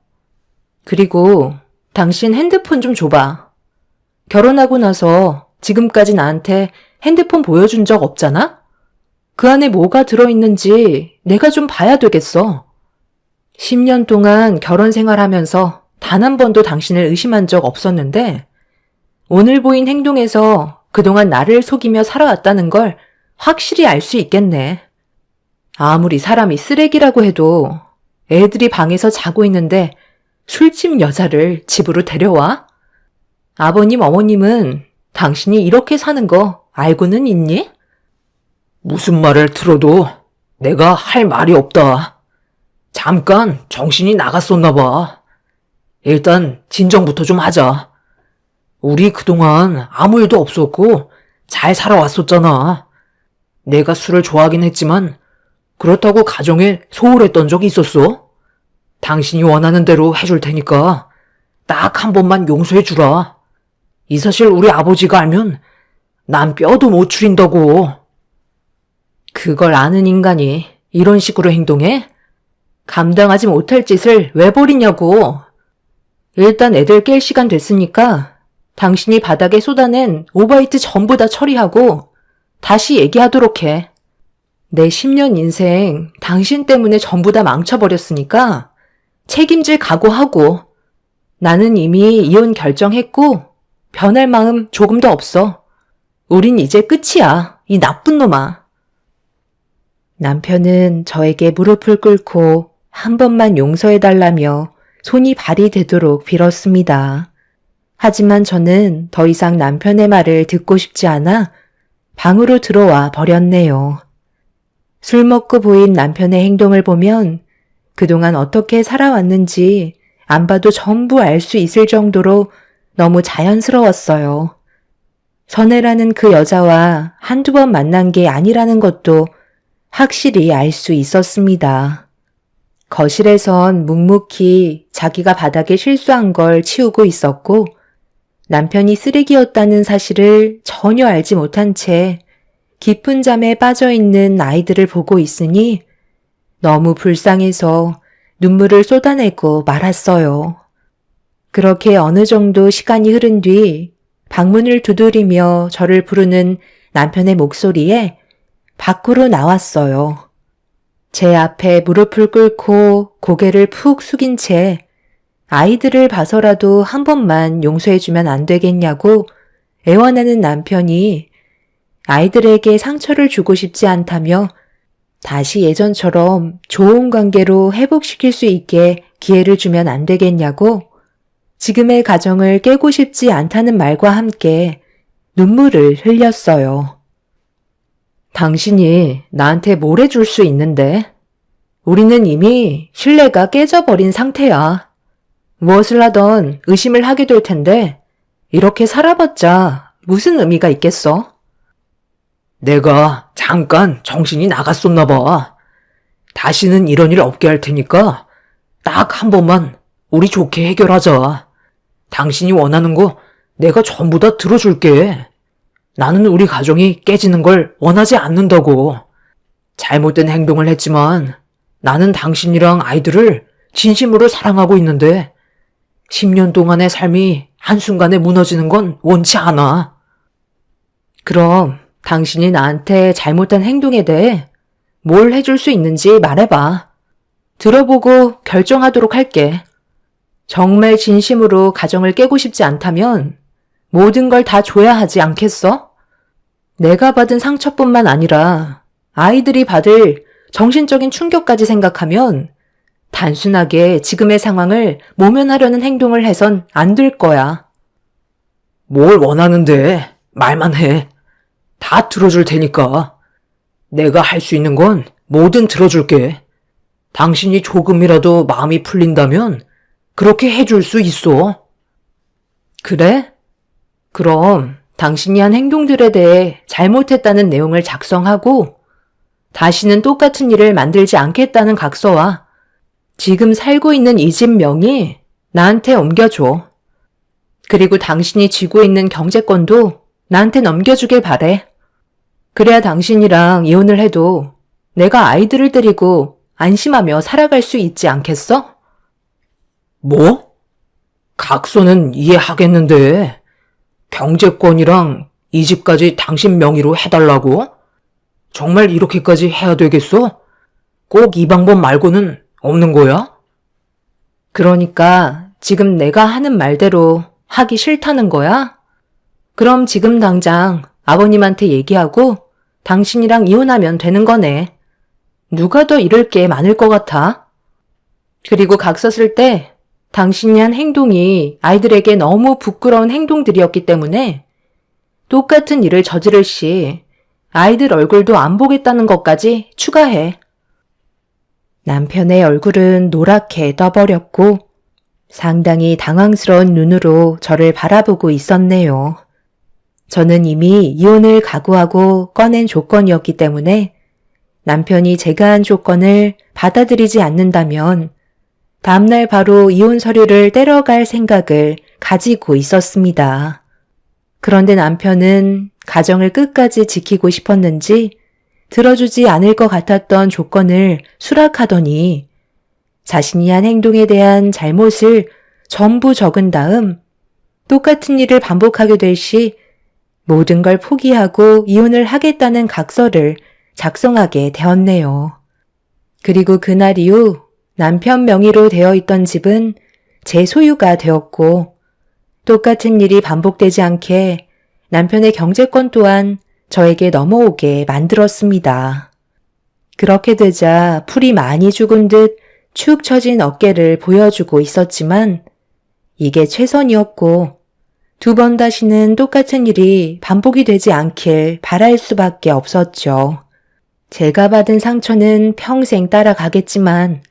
그리고 당신 핸드폰 좀 줘봐. 결혼하고 나서 지금까지 나한테 핸드폰 보여준 적 없잖아? 그 안에 뭐가 들어있는지 내가 좀 봐야 되겠어. 10년 동안 결혼 생활하면서 단 한 번도 당신을 의심한 적 없었는데 오늘 보인 행동에서 그동안 나를 속이며 살아왔다는 걸 확실히 알 수 있겠네. 아무리 사람이 쓰레기라고 해도 애들이 방에서 자고 있는데 술집 여자를 집으로 데려와? 아버님, 어머님은 당신이 이렇게 사는 거 알고는 있니? 무슨 말을 들어도 내가 할 말이 없다. 잠깐 정신이 나갔었나 봐. 일단 진정부터 좀 하자. 우리 그동안 아무 일도 없었고 잘 살아왔었잖아. 내가 술을 좋아하긴 했지만 그렇다고 가정에 소홀했던 적이 있었어? 당신이 원하는 대로 해줄 테니까 딱 한 번만 용서해 주라. 이 사실 우리 아버지가 알면 난 뼈도 못 추린다고. 그걸 아는 인간이 이런 식으로 행동해? 감당하지 못할 짓을 왜 벌이냐고. 일단 애들 깰 시간 됐으니까 당신이 바닥에 쏟아낸 오바이트 전부 다 처리하고 다시 얘기하도록 해. 내 10년 인생 당신 때문에 전부 다 망쳐버렸으니까 책임질 각오하고. 나는 이미 이혼 결정했고 변할 마음 조금도 없어. 우린 이제 끝이야, 이 나쁜 놈아. 남편은 저에게 무릎을 꿇고 한 번만 용서해달라며 손이 발이 되도록 빌었습니다. 하지만 저는 더 이상 남편의 말을 듣고 싶지 않아 방으로 들어와 버렸네요. 술 먹고 보인 남편의 행동을 보면 그동안 어떻게 살아왔는지 안 봐도 전부 알 수 있을 정도로 너무 자연스러웠어요. 선혜라는 그 여자와 한두 번 만난 게 아니라는 것도 확실히 알 수 있었습니다. 거실에선 묵묵히 자기가 바닥에 실수한 걸 치우고 있었고 남편이 쓰레기였다는 사실을 전혀 알지 못한 채 깊은 잠에 빠져있는 아이들을 보고 있으니 너무 불쌍해서 눈물을 쏟아내고 말았어요. 그렇게 어느 정도 시간이 흐른 뒤 방문을 두드리며 저를 부르는 남편의 목소리에 밖으로 나왔어요. 제 앞에 무릎을 꿇고 고개를 푹 숙인 채 아이들을 봐서라도 한 번만 용서해주면 안 되겠냐고 애원하는 남편이 아이들에게 상처를 주고 싶지 않다며 다시 예전처럼 좋은 관계로 회복시킬 수 있게 기회를 주면 안 되겠냐고 지금의 가정을 깨고 싶지 않다는 말과 함께 눈물을 흘렸어요. 당신이 나한테 뭘 해줄 수 있는데? 우리는 이미 신뢰가 깨져버린 상태야. 무엇을 하던 의심을 하게 될 텐데 이렇게 살아봤자 무슨 의미가 있겠어? 내가 잠깐 정신이 나갔었나 봐. 다시는 이런 일 없게 할 테니까 딱 한 번만 우리 좋게 해결하자. 당신이 원하는 거 내가 전부 다 들어줄게. 나는 우리 가정이 깨지는 걸 원하지 않는다고. 잘못된 행동을 했지만 나는 당신이랑 아이들을 진심으로 사랑하고 있는데 10년 동안의 삶이 한순간에 무너지는 건 원치 않아. 그럼 당신이 나한테 잘못한 행동에 대해 뭘 해줄 수 있는지 말해봐. 들어보고 결정하도록 할게. 정말 진심으로 가정을 깨고 싶지 않다면 모든 걸 다 줘야 하지 않겠어? 내가 받은 상처뿐만 아니라 아이들이 받을 정신적인 충격까지 생각하면 단순하게 지금의 상황을 모면하려는 행동을 해선 안 될 거야. 뭘 원하는데 말만 해. 다 들어줄 테니까. 내가 할 수 있는 건 뭐든 들어줄게. 당신이 조금이라도 마음이 풀린다면 그렇게 해줄 수 있어. 그래? 그럼 당신이 한 행동들에 대해 잘못했다는 내용을 작성하고 다시는 똑같은 일을 만들지 않겠다는 각서와 지금 살고 있는 이 집 명의 나한테 옮겨줘. 그리고 당신이 쥐고 있는 경제권도 나한테 넘겨주길 바래. 그래야 당신이랑 이혼을 해도 내가 아이들을 데리고 안심하며 살아갈 수 있지 않겠어? 뭐? 각서는 이해하겠는데 경제권이랑 이 집까지 당신 명의로 해달라고? 정말 이렇게까지 해야 되겠어? 꼭 이 방법 말고는 없는 거야? 그러니까 지금 내가 하는 말대로 하기 싫다는 거야? 그럼 지금 당장 아버님한테 얘기하고 당신이랑 이혼하면 되는 거네. 누가 더 잃을 게 많을 것 같아? 그리고 각서 쓸 때 당신이 한 행동이 아이들에게 너무 부끄러운 행동들이었기 때문에 똑같은 일을 저지를 시 아이들 얼굴도 안 보겠다는 것까지 추가해. 남편의 얼굴은 노랗게 떠버렸고 상당히 당황스러운 눈으로 저를 바라보고 있었네요. 저는 이미 이혼을 각오하고 꺼낸 조건이었기 때문에 남편이 제가 한 조건을 받아들이지 않는다면 다음날 바로 이혼 서류를 떼러갈 생각을 가지고 있었습니다. 그런데 남편은 가정을 끝까지 지키고 싶었는지 들어주지 않을 것 같았던 조건을 수락하더니 자신이 한 행동에 대한 잘못을 전부 적은 다음 똑같은 일을 반복하게 될 시 모든 걸 포기하고 이혼을 하겠다는 각서를 작성하게 되었네요. 그리고 그날 이후 남편 명의로 되어 있던 집은 제 소유가 되었고 똑같은 일이 반복되지 않게 남편의 경제권 또한 저에게 넘어오게 만들었습니다. 그렇게 되자 풀이 많이 죽은 듯 축 처진 어깨를 보여주고 있었지만 이게 최선이었고 2번 다시는 똑같은 일이 반복이 되지 않길 바랄 수밖에 없었죠. 제가 받은 상처는 평생 따라가겠지만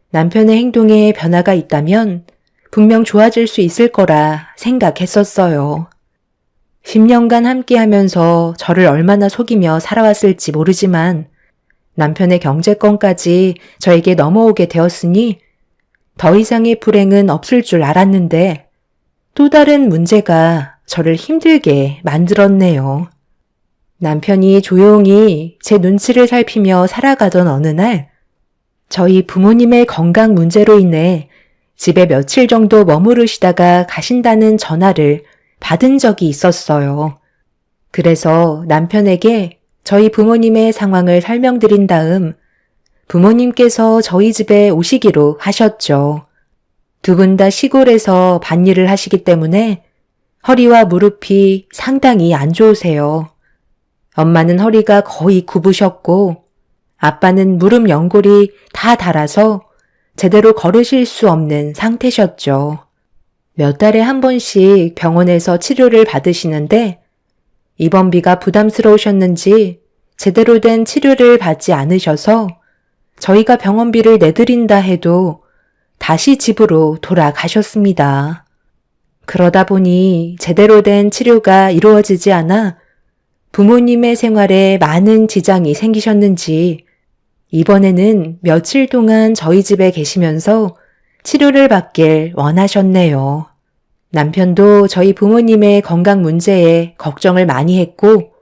남편의 행동에 변화가 있다면 분명 좋아질 수 있을 거라 생각했었어요. 10년간 함께하면서 저를 얼마나 속이며 살아왔을지 모르지만 남편의 경제권까지 저에게 넘어오게 되었으니 더 이상의 불행은 없을 줄 알았는데 또 다른 문제가 저를 힘들게 만들었네요. 남편이 조용히 제 눈치를 살피며 살아가던 어느 날 저희 부모님의 건강 문제로 인해 집에 며칠 정도 머무르시다가 가신다는 전화를 받은 적이 있었어요. 그래서 남편에게 저희 부모님의 상황을 설명드린 다음 부모님께서 저희 집에 오시기로 하셨죠. 2분 다 시골에서 밭일을 하시기 때문에 허리와 무릎이 상당히 안 좋으세요. 엄마는 허리가 거의 굽으셨고 아빠는 무릎 연골이 다 닳아서 제대로 걸으실 수 없는 상태셨죠. 몇 달에 한 번씩 병원에서 치료를 받으시는데 입원비가 부담스러우셨는지 제대로 된 치료를 받지 않으셔서 저희가 병원비를 내드린다 해도 다시 집으로 돌아가셨습니다. 그러다 보니 제대로 된 치료가 이루어지지 않아 부모님의 생활에 많은 지장이 생기셨는지 이번에는 며칠 동안 저희 집에 계시면서 치료를 받길 원하셨네요. 남편도 저희 부모님의 건강 문제에 걱정을 많이 했고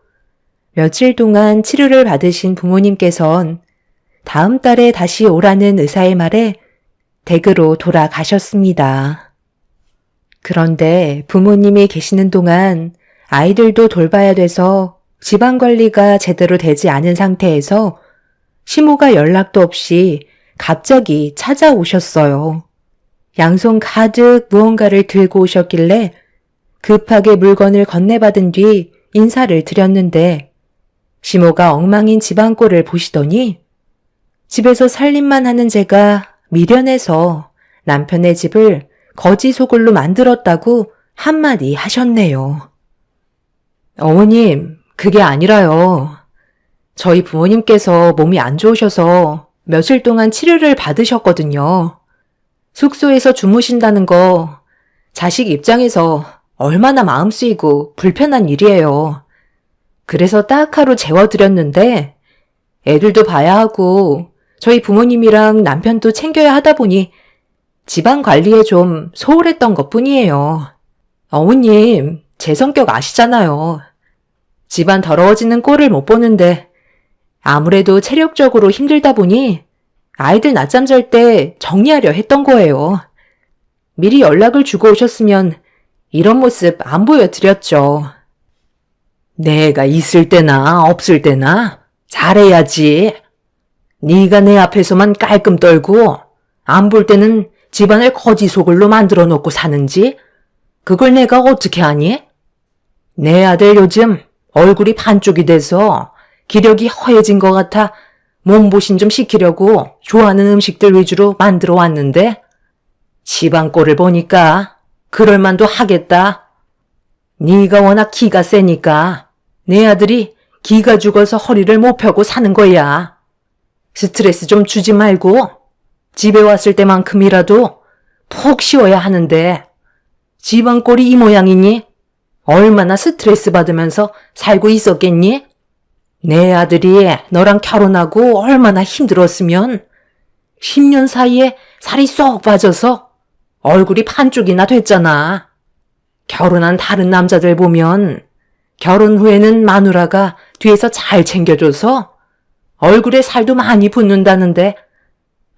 며칠 동안 치료를 받으신 부모님께선 다음 달에 다시 오라는 의사의 말에 댁으로 돌아가셨습니다. 그런데 부모님이 계시는 동안 아이들도 돌봐야 돼서 집안 관리가 제대로 되지 않은 상태에서 시모가 연락도 없이 갑자기 찾아오셨어요. 양손 가득 무언가를 들고 오셨길래 급하게 물건을 건네받은 뒤 인사를 드렸는데 시모가 엉망인 집안꼴을 보시더니 집에서 살림만 하는 제가 미련해서 남편의 집을 거지 소굴로 만들었다고 한마디 하셨네요. 어머님, 그게 아니라요. 저희 부모님께서 몸이 안 좋으셔서 며칠 동안 치료를 받으셨거든요. 숙소에서 주무신다는 거 자식 입장에서 얼마나 마음 쓰이고 불편한 일이에요. 그래서 딱 하루 재워드렸는데 애들도 봐야 하고 저희 부모님이랑 남편도 챙겨야 하다 보니 집안 관리에 좀 소홀했던 것뿐이에요. 어머님, 제 성격 아시잖아요. 집안 더러워지는 꼴을 못 보는데 아무래도 체력적으로 힘들다 보니 아이들 낮잠 잘 때 정리하려 했던 거예요. 미리 연락을 주고 오셨으면 이런 모습 안 보여드렸죠. 내가 있을 때나 없을 때나 잘해야지. 네가 내 앞에서만 깔끔 떨고 안 볼 때는 집안을 거지 소굴로 만들어 놓고 사는지 그걸 내가 어떻게 하니? 내 아들 요즘 얼굴이 반쪽이 돼서 기력이 허해진 것 같아 몸보신 좀 시키려고 좋아하는 음식들 위주로 만들어 왔는데 집안 꼴을 보니까 그럴만도 하겠다. 네가 워낙 기가 세니까 내 아들이 기가 죽어서 허리를 못 펴고 사는 거야. 스트레스 좀 주지 말고 집에 왔을 때만큼이라도 푹 쉬어야 하는데 집안 꼴이 이 모양이니 얼마나 스트레스 받으면서 살고 있었겠니? 내 아들이 너랑 결혼하고 얼마나 힘들었으면 10년 사이에 살이 쏙 빠져서 얼굴이 반쪽이나 됐잖아. 결혼한 다른 남자들 보면 결혼 후에는 마누라가 뒤에서 잘 챙겨줘서 얼굴에 살도 많이 붙는다는데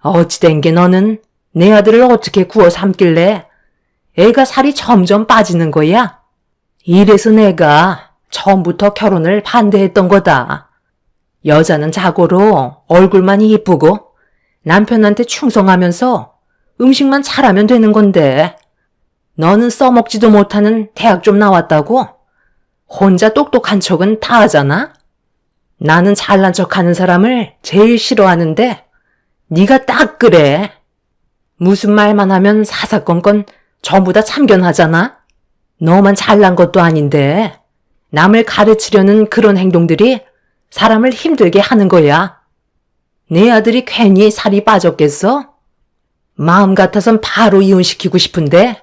어찌된 게 너는 내 아들을 어떻게 구워 삼길래 애가 살이 점점 빠지는 거야? 이래서 내가 처음부터 결혼을 반대했던 거다. 여자는 자고로 얼굴만 이쁘고 남편한테 충성하면서 음식만 잘하면 되는 건데 너는 써먹지도 못하는 대학 좀 나왔다고? 혼자 똑똑한 척은 다 하잖아? 나는 잘난 척하는 사람을 제일 싫어하는데 네가 딱 그래. 무슨 말만 하면 사사건건 전부 다 참견하잖아? 너만 잘난 것도 아닌데 남을 가르치려는 그런 행동들이 사람을 힘들게 하는 거야. 내 아들이 괜히 살이 빠졌겠어? 마음 같아선 바로 이혼시키고 싶은데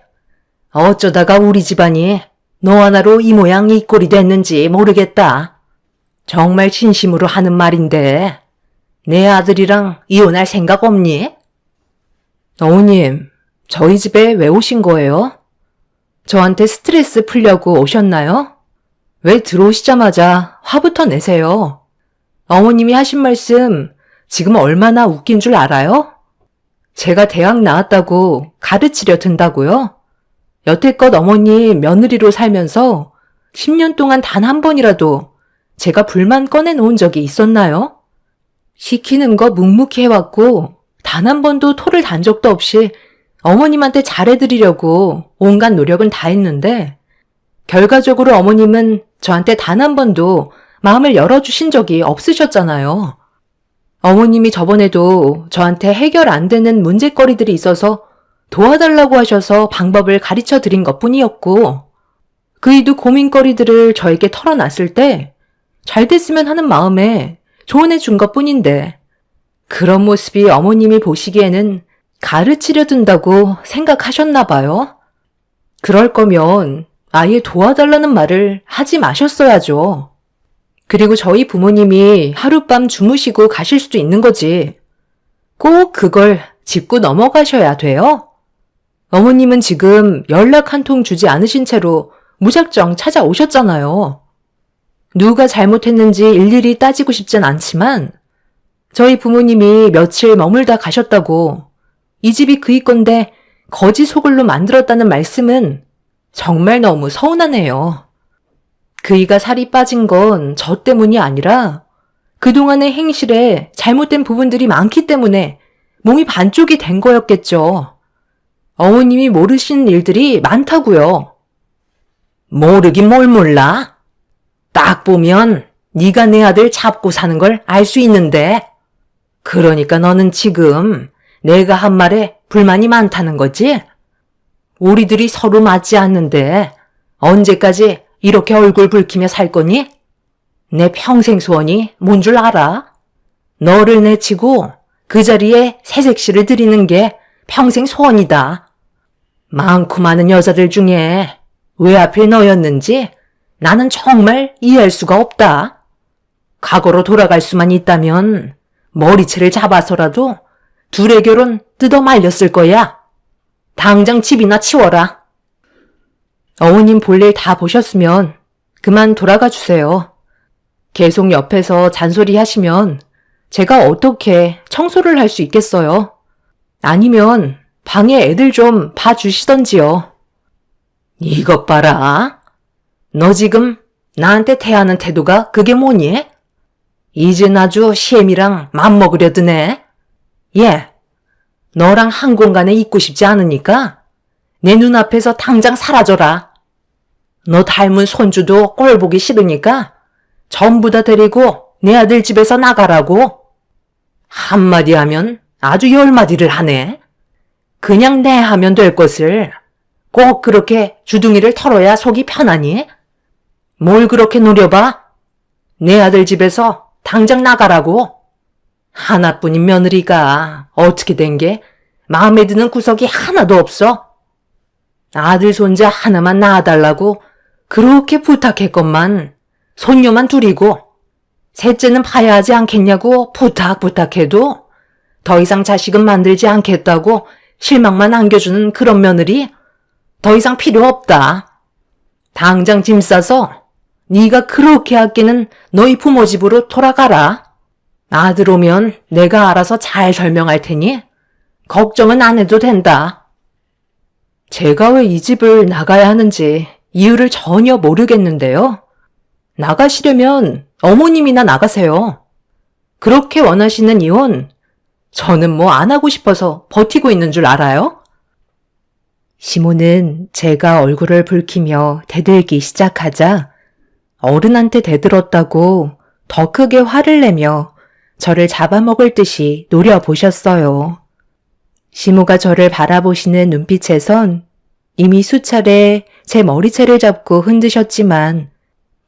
어쩌다가 우리 집안이 너 하나로 이 모양 이 꼴이 됐는지 모르겠다. 정말 진심으로 하는 말인데 내 아들이랑 이혼할 생각 없니? 어머님, 저희 집에 왜 오신 거예요? 저한테 스트레스 풀려고 오셨나요? 왜 들어오시자마자 화부터 내세요? 어머님이 하신 말씀 지금 얼마나 웃긴 줄 알아요? 제가 대학 나왔다고 가르치려 든다고요? 여태껏 어머니 며느리로 살면서 10년 동안 단 한 번이라도 제가 불만 꺼내놓은 적이 있었나요? 시키는 거 묵묵히 해왔고 단 한 번도 토를 단 적도 없이 어머님한테 잘해드리려고 온갖 노력은 다 했는데 결과적으로 어머님은 저한테 단 한 번도 마음을 열어주신 적이 없으셨잖아요. 어머님이 저번에도 저한테 해결 안 되는 문제거리들이 있어서 도와달라고 하셔서 방법을 가르쳐 드린 것뿐이었고 그이도 고민거리들을 저에게 털어놨을 때 잘 됐으면 하는 마음에 조언해 준 것뿐인데 그런 모습이 어머님이 보시기에는 가르치려 든다고 생각하셨나 봐요. 그럴 거면 아예 도와달라는 말을 하지 마셨어야죠. 그리고 저희 부모님이 하룻밤 주무시고 가실 수도 있는 거지. 꼭 그걸 짚고 넘어가셔야 돼요? 어머님은 지금 연락 한 통 주지 않으신 채로 무작정 찾아오셨잖아요. 누가 잘못했는지 일일이 따지고 싶진 않지만 저희 부모님이 며칠 머물다 가셨다고 이 집이 그이 건데 거지 소굴로 만들었다는 말씀은 정말 너무 서운하네요. 그이가 살이 빠진 건 저 때문이 아니라 그동안의 행실에 잘못된 부분들이 많기 때문에 몸이 반쪽이 된 거였겠죠. 어머님이 모르시는 일들이 많다고요. 모르긴 뭘 몰라? 딱 보면 네가 내 아들 잡고 사는 걸 알 수 있는데 그러니까 너는 지금 내가 한 말에 불만이 많다는 거지? 우리들이 서로 맞지 않는데 언제까지 이렇게 얼굴 붉히며 살 거니? 내 평생 소원이 뭔 줄 알아? 너를 내치고 그 자리에 새색시를 들이는 게 평생 소원이다. 많고 많은 여자들 중에 왜 하필 너였는지 나는 정말 이해할 수가 없다. 과거로 돌아갈 수만 있다면 머리채를 잡아서라도 둘의 결혼 뜯어 말렸을 거야. 당장 집이나 치워라. 어머님 볼일 다 보셨으면 그만 돌아가 주세요. 계속 옆에서 잔소리 하시면 제가 어떻게 청소를 할 수 있겠어요? 아니면 방에 애들 좀 봐주시던지요. 이것 봐라. 너 지금 나한테 대하는 태도가 그게 뭐니? 이젠 아주 시엠이랑 맘먹으려 드네. 얘, 너랑 한 공간에 있고 싶지 않으니까 내 눈앞에서 당장 사라져라. 너 닮은 손주도 꼴 보기 싫으니까 전부 다 데리고 내 아들 집에서 나가라고. 한마디 하면 아주 10마디를 하네. 그냥 내 하면 될 것을 꼭 그렇게 주둥이를 털어야 속이 편하니? 뭘 그렇게 노려봐? 내 아들 집에서 당장 나가라고. 하나뿐인 며느리가 어떻게 된 게 마음에 드는 구석이 하나도 없어? 아들 손자 하나만 낳아달라고 그렇게 부탁했건만 손녀만 둘이고 셋째는 봐야 하지 않겠냐고 부탁해도 더 이상 자식은 만들지 않겠다고 실망만 안겨주는 그런 며느리 더 이상 필요 없다. 당장 짐 싸서 네가 그렇게 아끼는 너희 부모 집으로 돌아가라. 아들 오면 내가 알아서 잘 설명할 테니 걱정은 안 해도 된다. 제가 왜 이 집을 나가야 하는지 이유를 전혀 모르겠는데요. 나가시려면 어머님이나 나가세요. 그렇게 원하시는 이혼, 저는 뭐 안 하고 싶어서 버티고 있는 줄 알아요? 시모는 제가 얼굴을 붉히며 대들기 시작하자 어른한테 대들었다고 더 크게 화를 내며 저를 잡아먹을 듯이 노려보셨어요. 시모가 저를 바라보시는 눈빛에선 이미 수차례 제 머리채를 잡고 흔드셨지만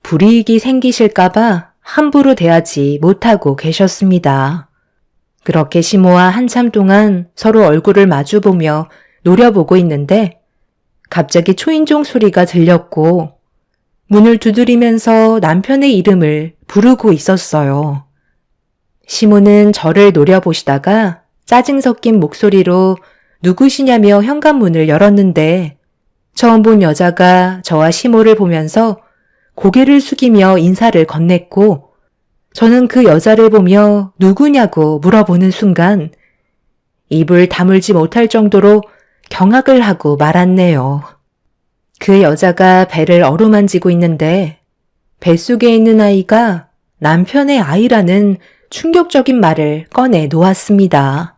불이익이 생기실까봐 함부로 대하지 못하고 계셨습니다. 그렇게 시모와 한참 동안 서로 얼굴을 마주보며 노려보고 있는데 갑자기 초인종 소리가 들렸고 문을 두드리면서 남편의 이름을 부르고 있었어요. 시모는 저를 노려보시다가 짜증 섞인 목소리로 누구시냐며 현관문을 열었는데 처음 본 여자가 저와 시모를 보면서 고개를 숙이며 인사를 건넸고 저는 그 여자를 보며 누구냐고 물어보는 순간 입을 다물지 못할 정도로 경악을 하고 말았네요. 그 여자가 배를 어루만지고 있는데 뱃속에 있는 아이가 남편의 아이라는 충격적인 말을 꺼내 놓았습니다.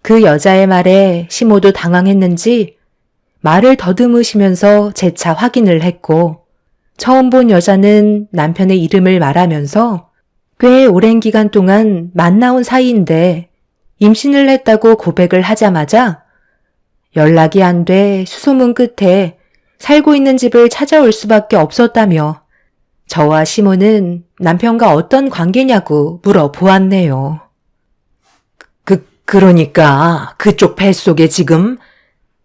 그 여자의 말에 시모도 당황했는지 말을 더듬으시면서 재차 확인을 했고 처음 본 여자는 남편의 이름을 말하면서 꽤 오랜 기간 동안 만나온 사이인데 임신을 했다고 고백을 하자마자 연락이 안 돼 수소문 끝에 살고 있는 집을 찾아올 수밖에 없었다며 저와 시모는 남편과 어떤 관계냐고 물어보았네요. 그러니까 그쪽 뱃속에 지금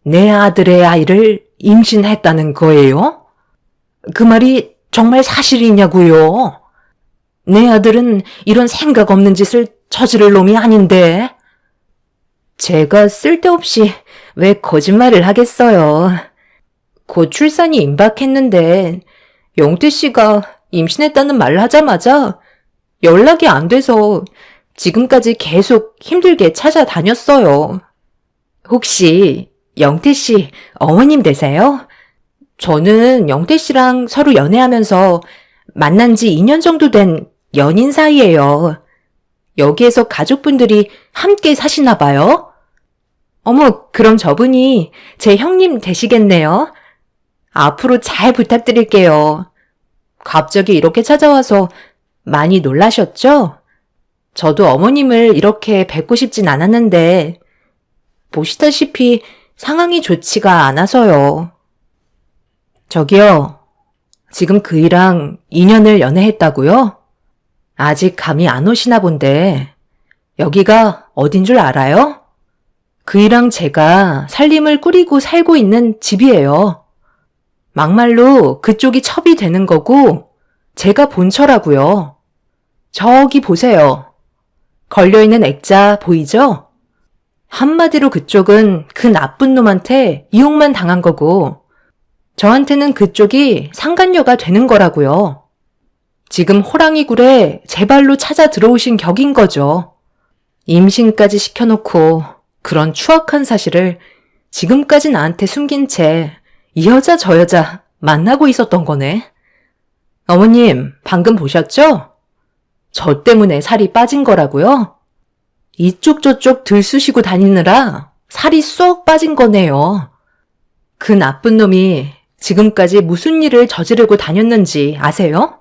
내 아들의 아이를 임신했다는 거예요? 그 말이 정말 사실이냐고요? 내 아들은 이런 생각 없는 짓을 저지를 놈이 아닌데. 제가 쓸데없이 왜 거짓말을 하겠어요. 곧 출산이 임박했는데 영태 씨가 임신했다는 말을 하자마자 연락이 안 돼서 지금까지 계속 힘들게 찾아다녔어요. 혹시 영태 씨 어머님 되세요? 저는 영태 씨랑 서로 연애하면서 만난 지 2년 정도 된 연인 사이예요. 여기에서 가족분들이 함께 사시나 봐요? 어머, 그럼 저분이 제 형님 되시겠네요? 앞으로 잘 부탁드릴게요. 갑자기 이렇게 찾아와서 많이 놀라셨죠? 저도 어머님을 이렇게 뵙고 싶진 않았는데 보시다시피 상황이 좋지가 않아서요. 저기요, 지금 그이랑 2년을 연애했다고요? 아직 감이 안 오시나 본데 여기가 어딘 줄 알아요? 그이랑 제가 살림을 꾸리고 살고 있는 집이에요. 막말로 그쪽이 첩이 되는 거고 제가 본처라고요. 저기 보세요. 걸려있는 액자 보이죠? 한마디로 그쪽은 그 나쁜 놈한테 이용만 당한 거고 저한테는 그쪽이 상간녀가 되는 거라고요. 지금 호랑이 굴에 제 발로 찾아 들어오신 격인 거죠. 임신까지 시켜놓고 그런 추악한 사실을 지금까지 나한테 숨긴 채 이 여자 저 여자 만나고 있었던 거네. 어머님, 방금 보셨죠? 저 때문에 살이 빠진 거라고요? 이쪽 저쪽 들쑤시고 다니느라 살이 쏙 빠진 거네요. 그 나쁜 놈이 지금까지 무슨 일을 저지르고 다녔는지 아세요?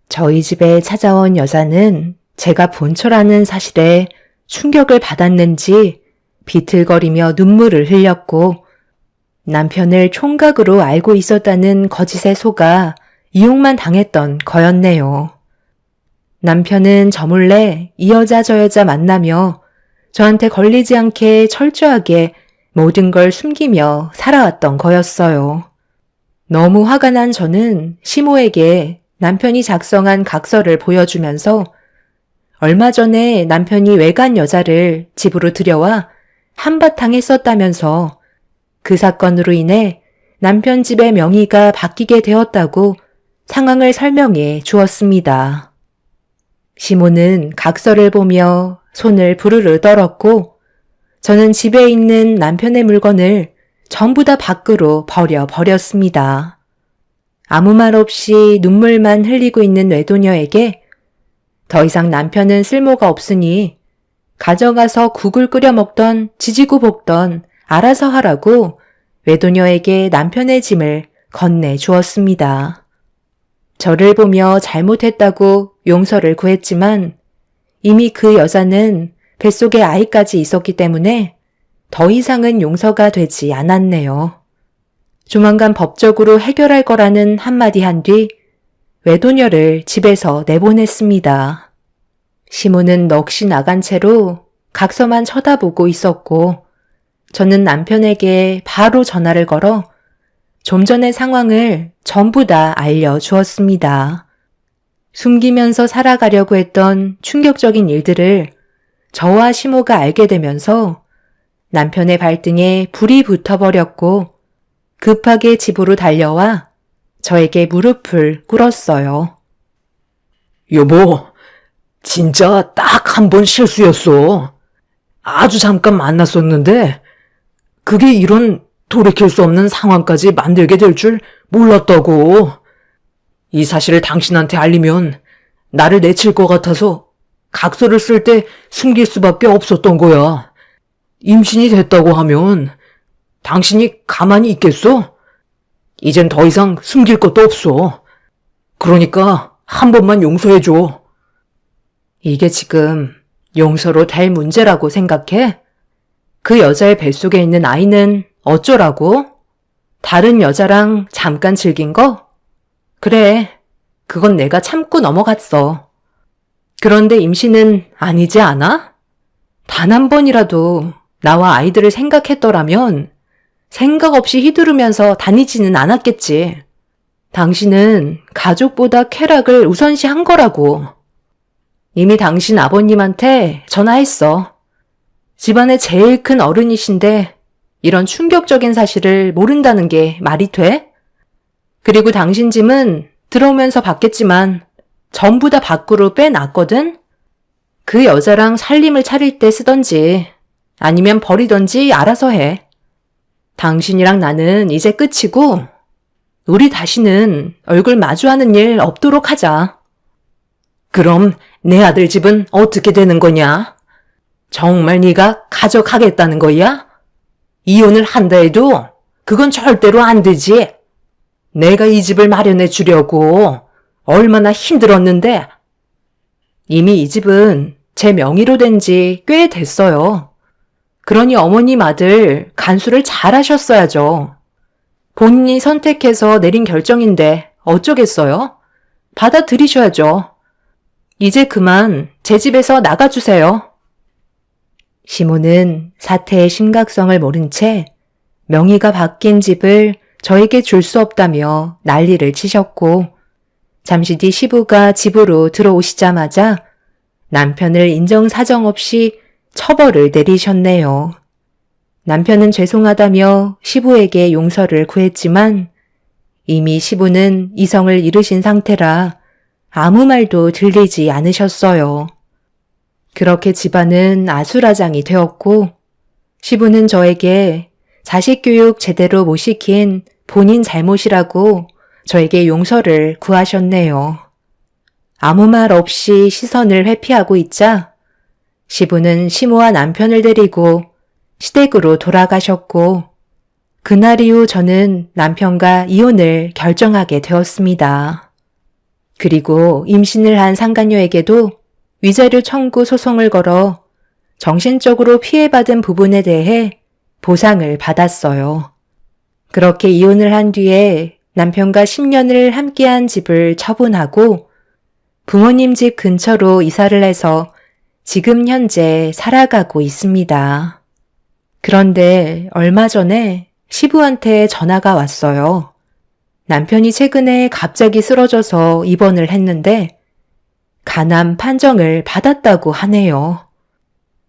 저희 집에 찾아온 여자는 제가 본처라는 사실에 충격을 받았는지 비틀거리며 눈물을 흘렸고 남편을 총각으로 알고 있었다는 거짓에 속아 이용만 당했던 거였네요. 남편은 저 몰래 이 여자 저 여자 만나며 저한테 걸리지 않게 철저하게 모든 걸 숨기며 살아왔던 거였어요. 너무 화가 난 저는 시모에게 남편이 작성한 각서를 보여주면서 얼마 전에 남편이 외간 여자를 집으로 들여와 한바탕 했었다면서 그 사건으로 인해 남편 집의 명의가 바뀌게 되었다고 상황을 설명해 주었습니다. 시모는 각서를 보며 손을 부르르 떨었고 저는 집에 있는 남편의 물건을 전부 다 밖으로 버렸습니다. 아무 말 없이 눈물만 흘리고 있는 외도녀에게 더 이상 남편은 쓸모가 없으니 가져가서 국을 끓여 먹던 지지고 볶던 알아서 하라고 외도녀에게 남편의 짐을 건네 주었습니다. 저를 보며 잘못했다고 용서를 구했지만 이미 그 여자는 뱃속에 아이까지 있었기 때문에 더 이상은 용서가 되지 않았네요. 조만간 법적으로 해결할 거라는 한마디 한 뒤 외도녀를 집에서 내보냈습니다. 시모는 넋이 나간 채로 각서만 쳐다보고 있었고 저는 남편에게 바로 전화를 걸어 좀 전의 상황을 전부 다 알려주었습니다. 숨기면서 살아가려고 했던 충격적인 일들을 저와 시모가 알게 되면서 남편의 발등에 불이 붙어버렸고 급하게 집으로 달려와 저에게 무릎을 꿇었어요. 여보, 진짜 딱 한 번 실수였어. 아주 잠깐 만났었는데 그게 이런 돌이킬 수 없는 상황까지 만들게 될 줄 몰랐다고. 이 사실을 당신한테 알리면 나를 내칠 것 같아서 각서를 쓸 때 숨길 수밖에 없었던 거야. 임신이 됐다고 하면 당신이 가만히 있겠어? 이젠 더 이상 숨길 것도 없어. 그러니까 한 번만 용서해줘. 이게 지금 용서로 될 문제라고 생각해? 그 여자의 뱃속에 있는 아이는 어쩌라고? 다른 여자랑 잠깐 즐긴 거? 그래, 그건 내가 참고 넘어갔어. 그런데 임신은 아니지 않아? 단 한 번이라도 나와 아이들을 생각했더라면 생각 없이 휘두르면서 다니지는 않았겠지. 당신은 가족보다 쾌락을 우선시한 거라고. 이미 당신 아버님한테 전화했어. 집안의 제일 큰 어른이신데 이런 충격적인 사실을 모른다는 게 말이 돼? 그리고 당신 짐은 들어오면서 봤겠지만 전부 다 밖으로 빼놨거든? 그 여자랑 살림을 차릴 때 쓰던지 아니면 버리던지 알아서 해. 당신이랑 나는 이제 끝이고 우리 다시는 얼굴 마주하는 일 없도록 하자. 그럼 내 아들 집은 어떻게 되는 거냐? 정말 네가 가져가겠다는 거야? 이혼을 한다 해도 그건 절대로 안 되지. 내가 이 집을 마련해 주려고 얼마나 힘들었는데. 이미 이 집은 제 명의로 된 지 꽤 됐어요. 그러니 어머님 아들 간수를 잘 하셨어야죠. 본인이 선택해서 내린 결정인데 어쩌겠어요? 받아들이셔야죠. 이제 그만 제 집에서 나가주세요. 시모는 사태의 심각성을 모른 채 명의가 바뀐 집을 저에게 줄 수 없다며 난리를 치셨고 잠시 뒤 시부가 집으로 들어오시자마자 남편을 인정사정 없이 처벌을 내리셨네요. 남편은 죄송하다며 시부에게 용서를 구했지만 이미 시부는 이성을 잃으신 상태라 아무 말도 들리지 않으셨어요. 그렇게 집안은 아수라장이 되었고 시부는 저에게 자식 교육 제대로 못 시킨 본인 잘못이라고 저에게 용서를 구하셨네요. 아무 말 없이 시선을 회피하고 있자 시부는 시모와 남편을 데리고 시댁으로 돌아가셨고 그날 이후 저는 남편과 이혼을 결정하게 되었습니다. 그리고 임신을 한 상간녀에게도 위자료 청구 소송을 걸어 정신적으로 피해받은 부분에 대해 보상을 받았어요. 그렇게 이혼을 한 뒤에 남편과 10년을 함께한 집을 처분하고 부모님 집 근처로 이사를 해서 지금 현재 살아가고 있습니다. 그런데 얼마 전에 시부한테 전화가 왔어요. 남편이 최근에 갑자기 쓰러져서 입원을 했는데 간암 판정을 받았다고 하네요.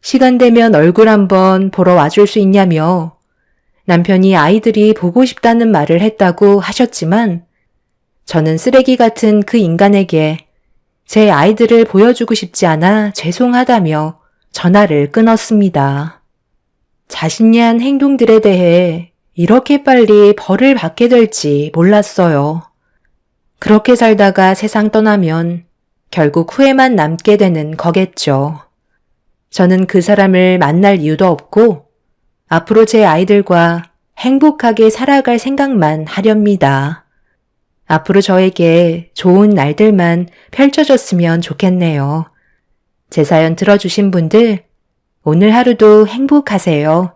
시간 되면 얼굴 한번 보러 와줄 수 있냐며 남편이 아이들이 보고 싶다는 말을 했다고 하셨지만 저는 쓰레기 같은 그 인간에게 제 아이들을 보여주고 싶지 않아 죄송하다며 전화를 끊었습니다. 자신이 한 행동들에 대해 이렇게 빨리 벌을 받게 될지 몰랐어요. 그렇게 살다가 세상 떠나면 결국 후회만 남게 되는 거겠죠. 저는 그 사람을 만날 이유도 없고 앞으로 제 아이들과 행복하게 살아갈 생각만 하렵니다. 앞으로 저에게 좋은 날들만 펼쳐졌으면 좋겠네요. 제 사연 들어주신 분들, 오늘 하루도 행복하세요.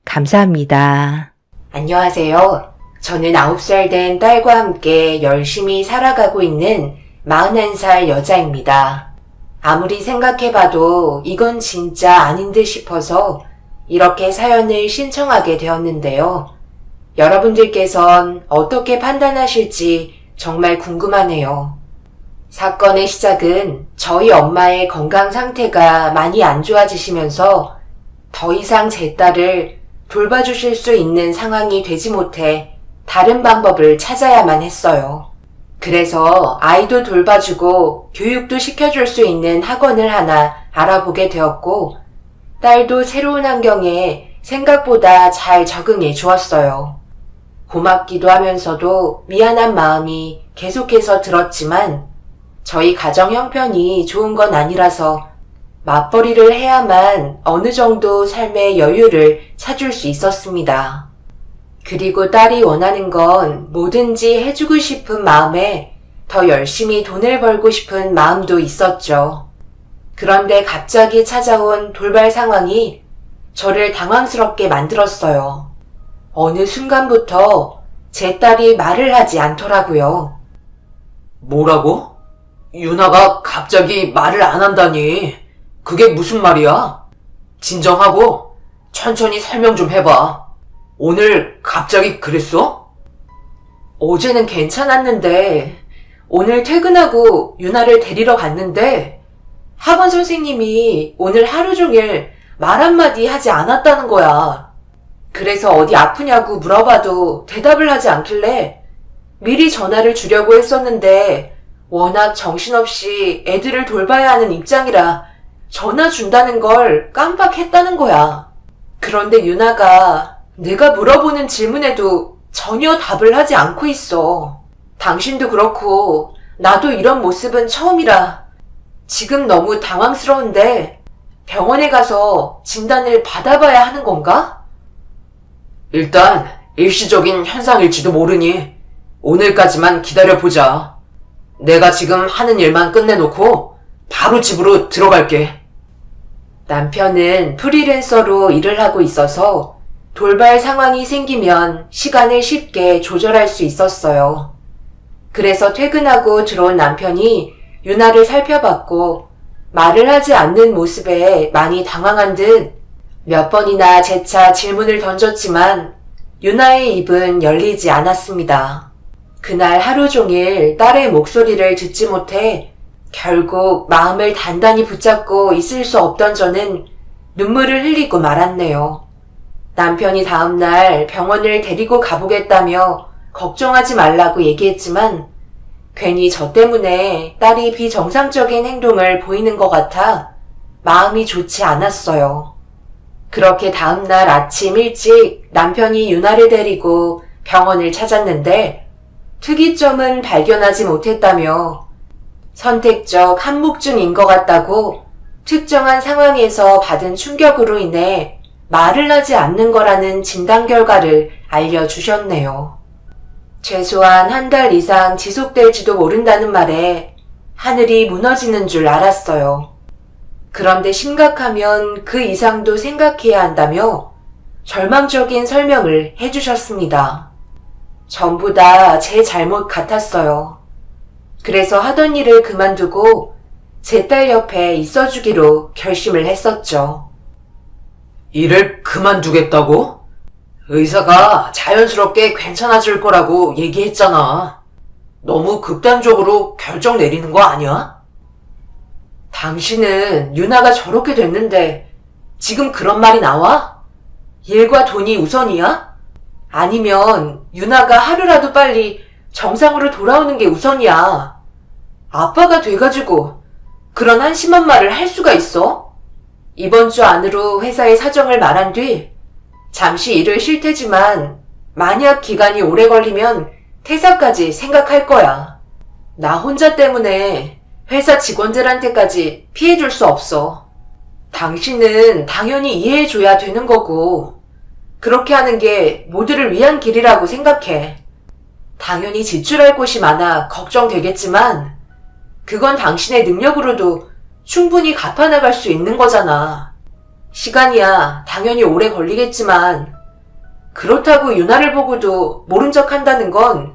감사합니다. 안녕하세요. 저는 9살 된 딸과 함께 열심히 살아가고 있는 41살 여자입니다. 아무리 생각해봐도 이건 진짜 아닌 듯 싶어서 이렇게 사연을 신청하게 되었는데요. 여러분들께선 어떻게 판단하실지 정말 궁금하네요. 사건의 시작은 저희 엄마의 건강 상태가 많이 안 좋아지시면서 더 이상 제 딸을 돌봐주실 수 있는 상황이 되지 못해 다른 방법을 찾아야만 했어요. 그래서 아이도 돌봐주고 교육도 시켜줄 수 있는 학원을 하나 알아보게 되었고 딸도 새로운 환경에 생각보다 잘 적응해 주었어요. 고맙기도 하면서도 미안한 마음이 계속해서 들었지만 저희 가정 형편이 좋은 건 아니라서 맞벌이를 해야만 어느 정도 삶의 여유를 찾을 수 있었습니다. 그리고 딸이 원하는 건 뭐든지 해주고 싶은 마음에 더 열심히 돈을 벌고 싶은 마음도 있었죠. 그런데 갑자기 찾아온 돌발 상황이 저를 당황스럽게 만들었어요. 어느 순간부터 제 딸이 말을 하지 않더라고요. 뭐라고? 유나가 갑자기 말을 안 한다니. 그게 무슨 말이야? 진정하고 천천히 설명 좀 해봐. 오늘 갑자기 그랬어? 어제는 괜찮았는데 오늘 퇴근하고 유나를 데리러 갔는데 학원 선생님이 오늘 하루 종일 말 한마디 하지 않았다는 거야. 그래서 어디 아프냐고 물어봐도 대답을 하지 않길래 미리 전화를 주려고 했었는데 워낙 정신없이 애들을 돌봐야 하는 입장이라 전화 준다는 걸 깜빡했다는 거야. 그런데 유나가 내가 물어보는 질문에도 전혀 답을 하지 않고 있어. 당신도 그렇고 나도 이런 모습은 처음이라 지금 너무 당황스러운데 병원에 가서 진단을 받아봐야 하는 건가? 일단 일시적인 현상일지도 모르니 오늘까지만 기다려보자. 내가 지금 하는 일만 끝내놓고 바로 집으로 들어갈게. 남편은 프리랜서로 일을 하고 있어서 돌발 상황이 생기면 시간을 쉽게 조절할 수 있었어요. 그래서 퇴근하고 들어온 남편이 유나를 살펴봤고 말을 하지 않는 모습에 많이 당황한 듯 몇 번이나 재차 질문을 던졌지만 유나의 입은 열리지 않았습니다. 그날 하루 종일 딸의 목소리를 듣지 못해 결국 마음을 단단히 붙잡고 있을 수 없던 저는 눈물을 흘리고 말았네요. 남편이 다음날 병원을 데리고 가보겠다며 걱정하지 말라고 얘기했지만 괜히 저 때문에 딸이 비정상적인 행동을 보이는 것 같아 마음이 좋지 않았어요. 그렇게 다음날 아침 일찍 남편이 유나를 데리고 병원을 찾았는데 특이점은 발견하지 못했다며 선택적 한묵증인 것 같다고 특정한 상황에서 받은 충격으로 인해 말을 하지 않는 거라는 진단 결과를 알려주셨네요. 최소한 한 달 이상 지속될지도 모른다는 말에 하늘이 무너지는 줄 알았어요. 그런데 심각하면 그 이상도 생각해야 한다며 절망적인 설명을 해주셨습니다. 전부 다 제 잘못 같았어요. 그래서 하던 일을 그만두고 제 딸 옆에 있어주기로 결심을 했었죠. 일을 그만두겠다고? 의사가 자연스럽게 괜찮아질 거라고 얘기했잖아. 너무 극단적으로 결정 내리는 거 아니야? 당신은 유나가 저렇게 됐는데 지금 그런 말이 나와? 일과 돈이 우선이야? 아니면 유나가 하루라도 빨리 정상으로 돌아오는 게 우선이야. 아빠가 돼가지고 그런 한심한 말을 할 수가 있어? 이번 주 안으로 회사의 사정을 말한 뒤 잠시 일을 쉴 테지만 만약 기간이 오래 걸리면 퇴사까지 생각할 거야. 나 혼자 때문에 회사 직원들한테까지 피해줄 수 없어. 당신은 당연히 이해해줘야 되는 거고 그렇게 하는 게 모두를 위한 길이라고 생각해. 당연히 지출할 곳이 많아 걱정되겠지만 그건 당신의 능력으로도 충분히 갚아나갈 수 있는 거잖아. 시간이야 당연히 오래 걸리겠지만 그렇다고 유나를 보고도 모른 척 한다는 건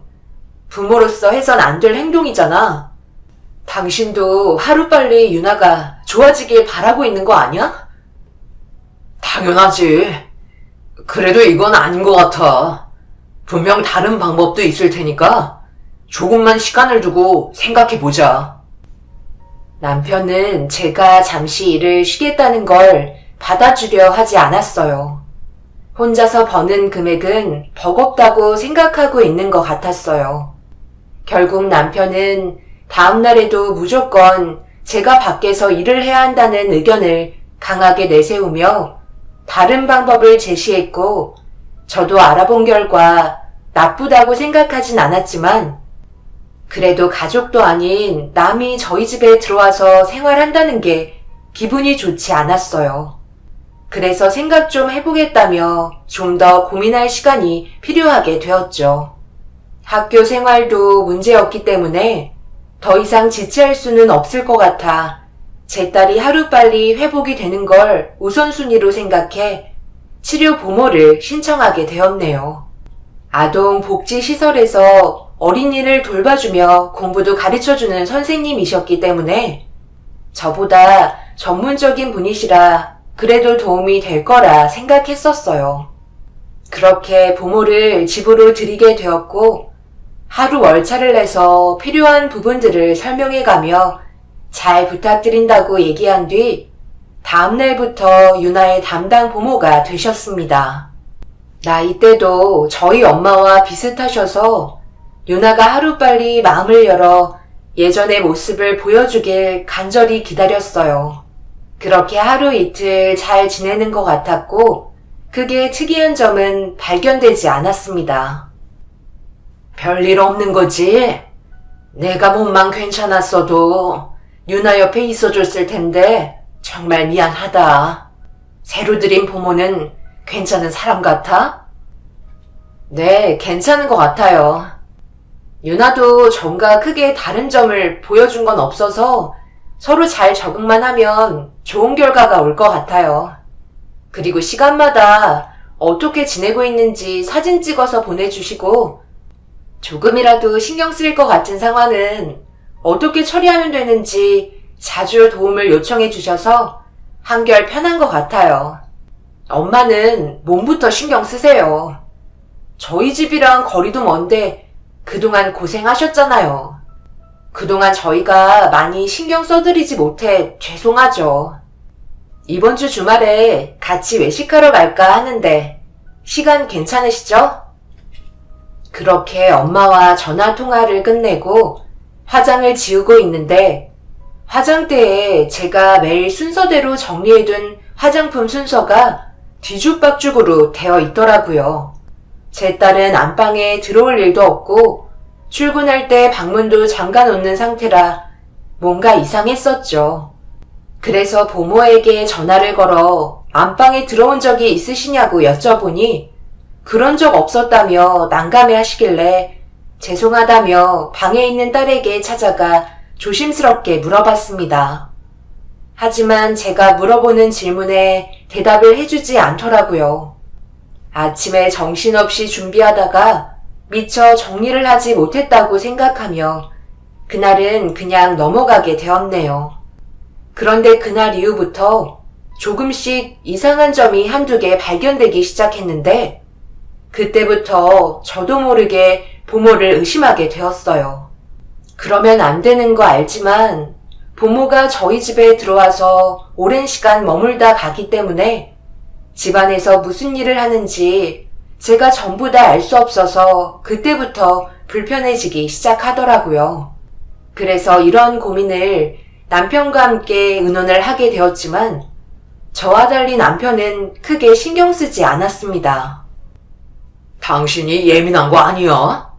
부모로서 해선 안 될 행동이잖아. 당신도 하루빨리 유나가 좋아지길 바라고 있는 거 아니야? 당연하지. 그래도 이건 아닌 것 같아. 분명 다른 방법도 있을 테니까 조금만 시간을 두고 생각해보자. 남편은 제가 잠시 일을 쉬겠다는 걸 받아주려 하지 않았어요. 혼자서 버는 금액은 버겁다고 생각하고 있는 것 같았어요. 결국 남편은 다음 날에도 무조건 제가 밖에서 일을 해야 한다는 의견을 강하게 내세우며 다른 방법을 제시했고 저도 알아본 결과 나쁘다고 생각하진 않았지만 그래도 가족도 아닌 남이 저희 집에 들어와서 생활한다는 게 기분이 좋지 않았어요. 그래서 생각 좀 해보겠다며 좀 더 고민할 시간이 필요하게 되었죠. 학교 생활도 문제였기 때문에 더 이상 지체할 수는 없을 것 같아 제 딸이 하루빨리 회복이 되는 걸 우선순위로 생각해 치료 보모를 신청하게 되었네요. 아동복지시설에서 어린이를 돌봐주며 공부도 가르쳐주는 선생님이셨기 때문에 저보다 전문적인 분이시라 그래도 도움이 될 거라 생각했었어요. 그렇게 보모를 집으로 들이게 되었고 하루 월차를 내서 필요한 부분들을 설명해가며 잘 부탁드린다고 얘기한 뒤 다음 날부터 유나의 담당 보모가 되셨습니다. 나이대도 저희 엄마와 비슷하셔서 유나가 하루빨리 마음을 열어 예전의 모습을 보여주길 간절히 기다렸어요. 그렇게 하루 이틀 잘 지내는 것 같았고 그게 특이한 점은 발견되지 않았습니다. 별일 없는 거지? 내가 몸만 괜찮았어도 유나 옆에 있어줬을 텐데 정말 미안하다. 새로 들인 보모는 괜찮은 사람 같아? 네, 괜찮은 것 같아요. 유나도 전과 크게 다른 점을 보여준 건 없어서 서로 잘 적응만 하면 좋은 결과가 올 것 같아요. 그리고 시간마다 어떻게 지내고 있는지 사진 찍어서 보내주시고 조금이라도 신경 쓰일 것 같은 상황은 어떻게 처리하면 되는지 자주 도움을 요청해 주셔서 한결 편한 것 같아요. 엄마는 몸부터 신경 쓰세요. 저희 집이랑 거리도 먼데 그동안 고생하셨잖아요. 그동안 저희가 많이 신경 써드리지 못해 죄송하죠. 이번 주 주말에 같이 외식하러 갈까 하는데 시간 괜찮으시죠? 그렇게 엄마와 전화 통화를 끝내고 화장을 지우고 있는데 화장대에 제가 매일 순서대로 정리해둔 화장품 순서가 뒤죽박죽으로 되어 있더라고요. 제 딸은 안방에 들어올 일도 없고 출근할 때 방문도 잠가 놓는 상태라 뭔가 이상했었죠. 그래서 보모에게 전화를 걸어 안방에 들어온 적이 있으시냐고 여쭤보니 그런 적 없었다며 난감해 하시길래 죄송하다며 방에 있는 딸에게 찾아가 조심스럽게 물어봤습니다. 하지만 제가 물어보는 질문에 대답을 해주지 않더라고요. 아침에 정신없이 준비하다가 미처 정리를 하지 못했다고 생각하며 그날은 그냥 넘어가게 되었네요. 그런데 그날 이후부터 조금씩 이상한 점이 한두 개 발견되기 시작했는데 그때부터 저도 모르게 보모를 의심하게 되었어요. 그러면 안 되는 거 알지만 보모가 저희 집에 들어와서 오랜 시간 머물다 가기 때문에 집안에서 무슨 일을 하는지 제가 전부 다 알 수 없어서 그때부터 불편해지기 시작하더라고요. 그래서 이런 고민을 남편과 함께 의논을 하게 되었지만 저와 달리 남편은 크게 신경 쓰지 않았습니다. 당신이 예민한 거 아니야?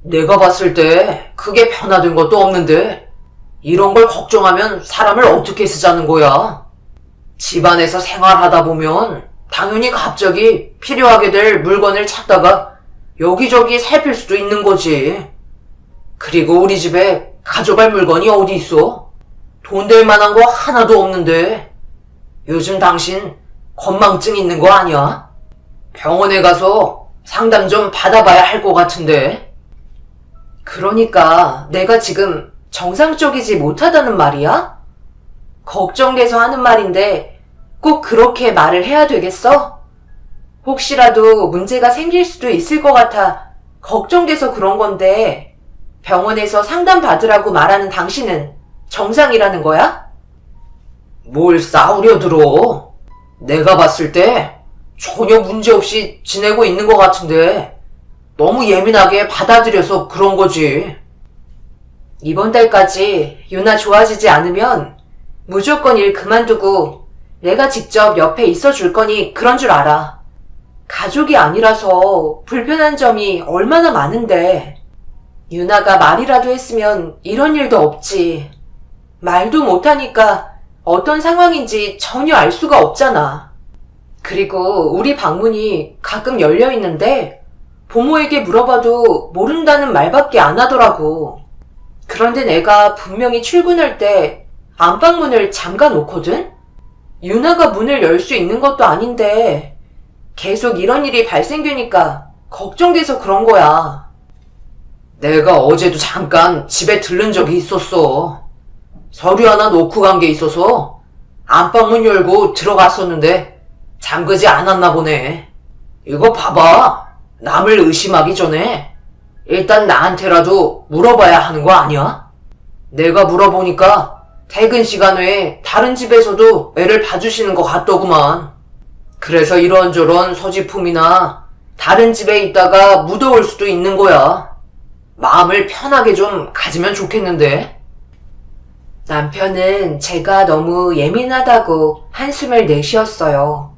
내가 봤을 때 크게 변화된 것도 없는데 이런 걸 걱정하면 사람을 어떻게 쓰자는 거야? 집안에서 생활하다 보면 당연히 갑자기 필요하게 될 물건을 찾다가 여기저기 살필 수도 있는 거지. 그리고 우리 집에 가져갈 물건이 어디 있어? 돈 될 만한 거 하나도 없는데. 요즘 당신 건망증 있는 거 아니야? 병원에 가서 상담 좀 받아봐야 할 것 같은데. 그러니까 내가 지금 정상적이지 못하다는 말이야? 걱정돼서 하는 말인데 꼭 그렇게 말을 해야 되겠어? 혹시라도 문제가 생길 수도 있을 것 같아 걱정돼서 그런 건데 병원에서 상담 받으라고 말하는 당신은 정상이라는 거야? 뭘 싸우려 들어? 내가 봤을 때 전혀 문제없이 지내고 있는 것 같은데 너무 예민하게 받아들여서 그런 거지. 이번 달까지 유나 좋아지지 않으면 무조건 일 그만두고 내가 직접 옆에 있어 줄 거니 그런 줄 알아. 가족이 아니라서 불편한 점이 얼마나 많은데. 유나가 말이라도 했으면 이런 일도 없지. 말도 못하니까 어떤 상황인지 전혀 알 수가 없잖아. 그리고 우리 방문이 가끔 열려 있는데 부모에게 물어봐도 모른다는 말밖에 안 하더라고. 그런데 내가 분명히 출근할 때 안방문을 잠가 놓거든? 유나가 문을 열 수 있는 것도 아닌데 계속 이런 일이 발생되니까 걱정돼서 그런 거야. 내가 어제도 잠깐 집에 들른 적이 있었어. 서류 하나 놓고 간 게 있어서 안방문 열고 들어갔었는데 잠그지 않았나 보네. 이거 봐봐. 남을 의심하기 전에 일단 나한테라도 물어봐야 하는 거 아니야? 내가 물어보니까 퇴근 시간 외에 다른 집에서도 애를 봐주시는 것 같더구만. 그래서 이런저런 소지품이나 다른 집에 있다가 묻어올 수도 있는 거야. 마음을 편하게 좀 가지면 좋겠는데. 남편은 제가 너무 예민하다고 한숨을 내쉬었어요.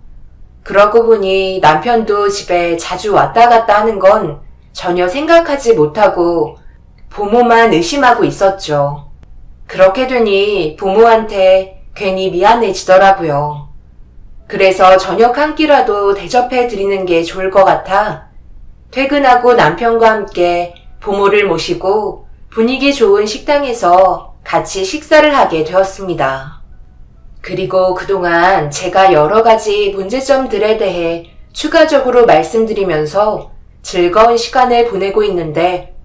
그러고 보니 남편도 집에 자주 왔다 갔다 하는 건 전혀 생각하지 못하고 부모만 의심하고 있었죠. 그렇게 되니 부모한테 괜히 미안해지더라고요. 그래서 저녁 한 끼라도 대접해 드리는 게 좋을 것 같아 퇴근하고 남편과 함께 부모를 모시고 분위기 좋은 식당에서 같이 식사를 하게 되었습니다. 그리고 그동안 제가 여러 가지 문제점들에 대해 추가적으로 말씀드리면서 즐거운 시간을 보내고 있는데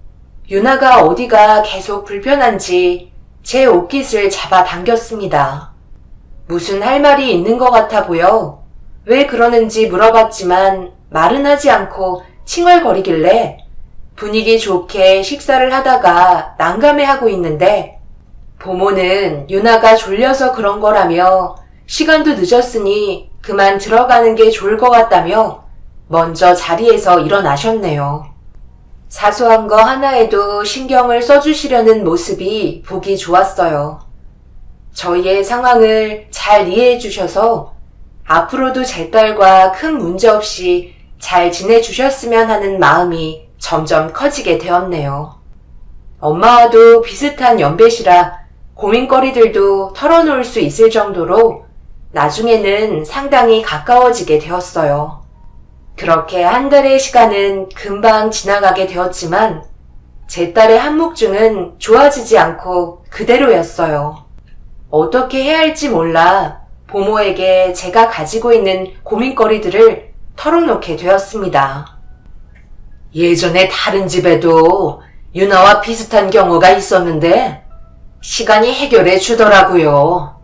유나가 어디가 계속 불편한지 제 옷깃을 잡아당겼습니다. 무슨 할 말이 있는 것 같아 보여 왜 그러는지 물어봤지만 말은 하지 않고 칭얼거리길래 분위기 좋게 식사를 하다가 난감해하고 있는데 부모는 유나가 졸려서 그런 거라며 시간도 늦었으니 그만 들어가는 게 좋을 것 같다며 먼저 자리에서 일어나셨네요. 사소한 거 하나에도 신경을 써주시려는 모습이 보기 좋았어요. 저희의 상황을 잘 이해해 주셔서 앞으로도 제 딸과 큰 문제 없이 잘 지내주셨으면 하는 마음이 점점 커지게 되었네요. 엄마와도 비슷한 연배시라 고민거리들도 털어놓을 수 있을 정도로 나중에는 상당히 가까워지게 되었어요. 그렇게 한 달의 시간은 금방 지나가게 되었지만 제 딸의 한묵증은 좋아지지 않고 그대로였어요. 어떻게 해야 할지 몰라 부모에게 제가 가지고 있는 고민거리들을 털어놓게 되었습니다. 예전에 다른 집에도 유나와 비슷한 경우가 있었는데 시간이 해결해 주더라고요.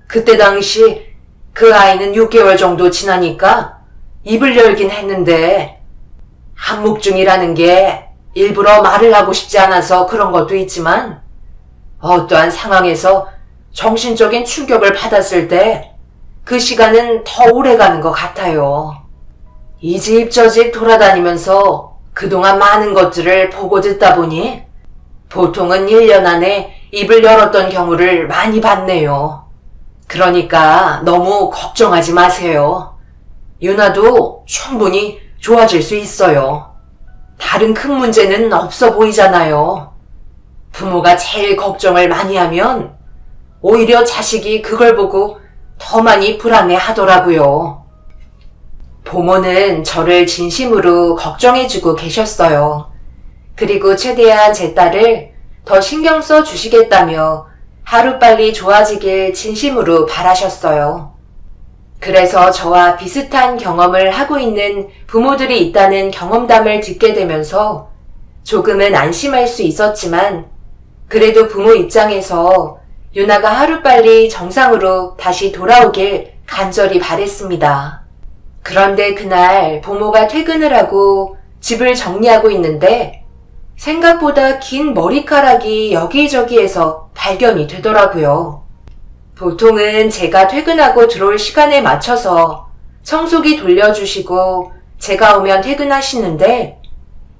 그때 당시 그 아이는 6개월 정도 지나니까 입을 열긴 했는데 한묵증이라는 게 일부러 말을 하고 싶지 않아서 그런 것도 있지만 어떠한 상황에서 정신적인 충격을 받았을 때 그 시간은 더 오래 가는 것 같아요. 이 집 저 집 돌아다니면서 그동안 많은 것들을 보고 듣다 보니 보통은 1년 안에 입을 열었던 경우를 많이 봤네요. 그러니까 너무 걱정하지 마세요. 유나도 충분히 좋아질 수 있어요. 다른 큰 문제는 없어 보이잖아요. 부모가 제일 걱정을 많이 하면 오히려 자식이 그걸 보고 더 많이 불안해 하더라고요. 부모는 저를 진심으로 걱정해주고 계셨어요. 그리고 최대한 제 딸을 더 신경 써 주시겠다며 하루빨리 좋아지길 진심으로 바라셨어요. 그래서 저와 비슷한 경험을 하고 있는 부모들이 있다는 경험담을 듣게 되면서 조금은 안심할 수 있었지만 그래도 부모 입장에서 유나가 하루빨리 정상으로 다시 돌아오길 간절히 바랬습니다. 그런데 그날 부모가 퇴근을 하고 집을 정리하고 있는데 생각보다 긴 머리카락이 여기저기에서 발견이 되더라고요. 보통은 제가 퇴근하고 들어올 시간에 맞춰서 청소기 돌려주시고 제가 오면 퇴근하시는데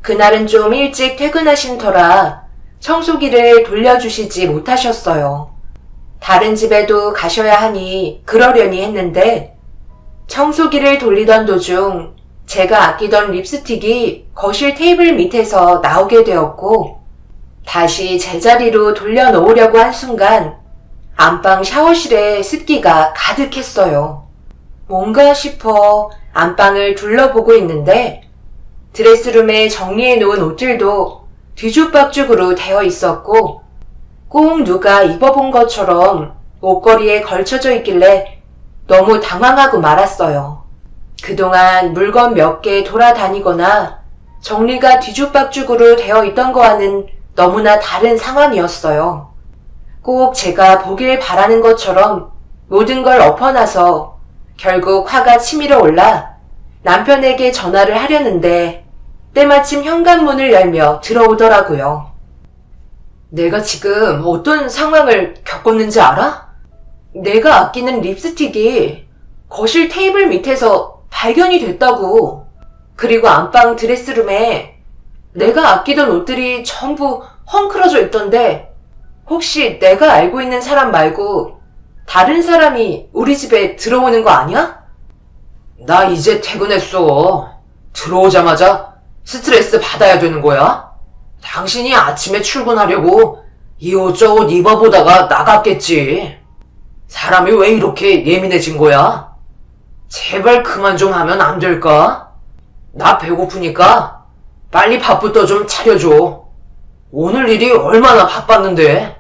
그날은 좀 일찍 퇴근하신 터라 청소기를 돌려주시지 못하셨어요. 다른 집에도 가셔야 하니 그러려니 했는데 청소기를 돌리던 도중 제가 아끼던 립스틱이 거실 테이블 밑에서 나오게 되었고 다시 제자리로 돌려놓으려고 한 순간 안방 샤워실에 습기가 가득했어요. 뭔가 싶어 안방을 둘러보고 있는데 드레스룸에 정리해놓은 옷들도 뒤죽박죽으로 되어 있었고 꼭 누가 입어본 것처럼 옷걸이에 걸쳐져 있길래 너무 당황하고 말았어요. 그동안 물건 몇 개 돌아다니거나 정리가 뒤죽박죽으로 되어 있던 거와는 너무나 다른 상황이었어요. 꼭 제가 보길 바라는 것처럼 모든 걸 엎어놔서 결국 화가 치밀어 올라 남편에게 전화를 하려는데 때마침 현관문을 열며 들어오더라고요. 내가 지금 어떤 상황을 겪었는지 알아? 내가 아끼는 립스틱이 거실 테이블 밑에서 발견이 됐다고. 그리고 안방 드레스룸에 내가 아끼던 옷들이 전부 헝클어져 있던데 혹시 내가 알고 있는 사람 말고 다른 사람이 우리 집에 들어오는 거 아니야? 나 이제 퇴근했어. 들어오자마자 스트레스 받아야 되는 거야? 당신이 아침에 출근하려고 이 옷 저 옷 입어보다가 나갔겠지. 사람이 왜 이렇게 예민해진 거야? 제발 그만 좀 하면 안 될까? 나 배고프니까 빨리 밥부터 좀 차려줘. 오늘 일이 얼마나 바빴는데.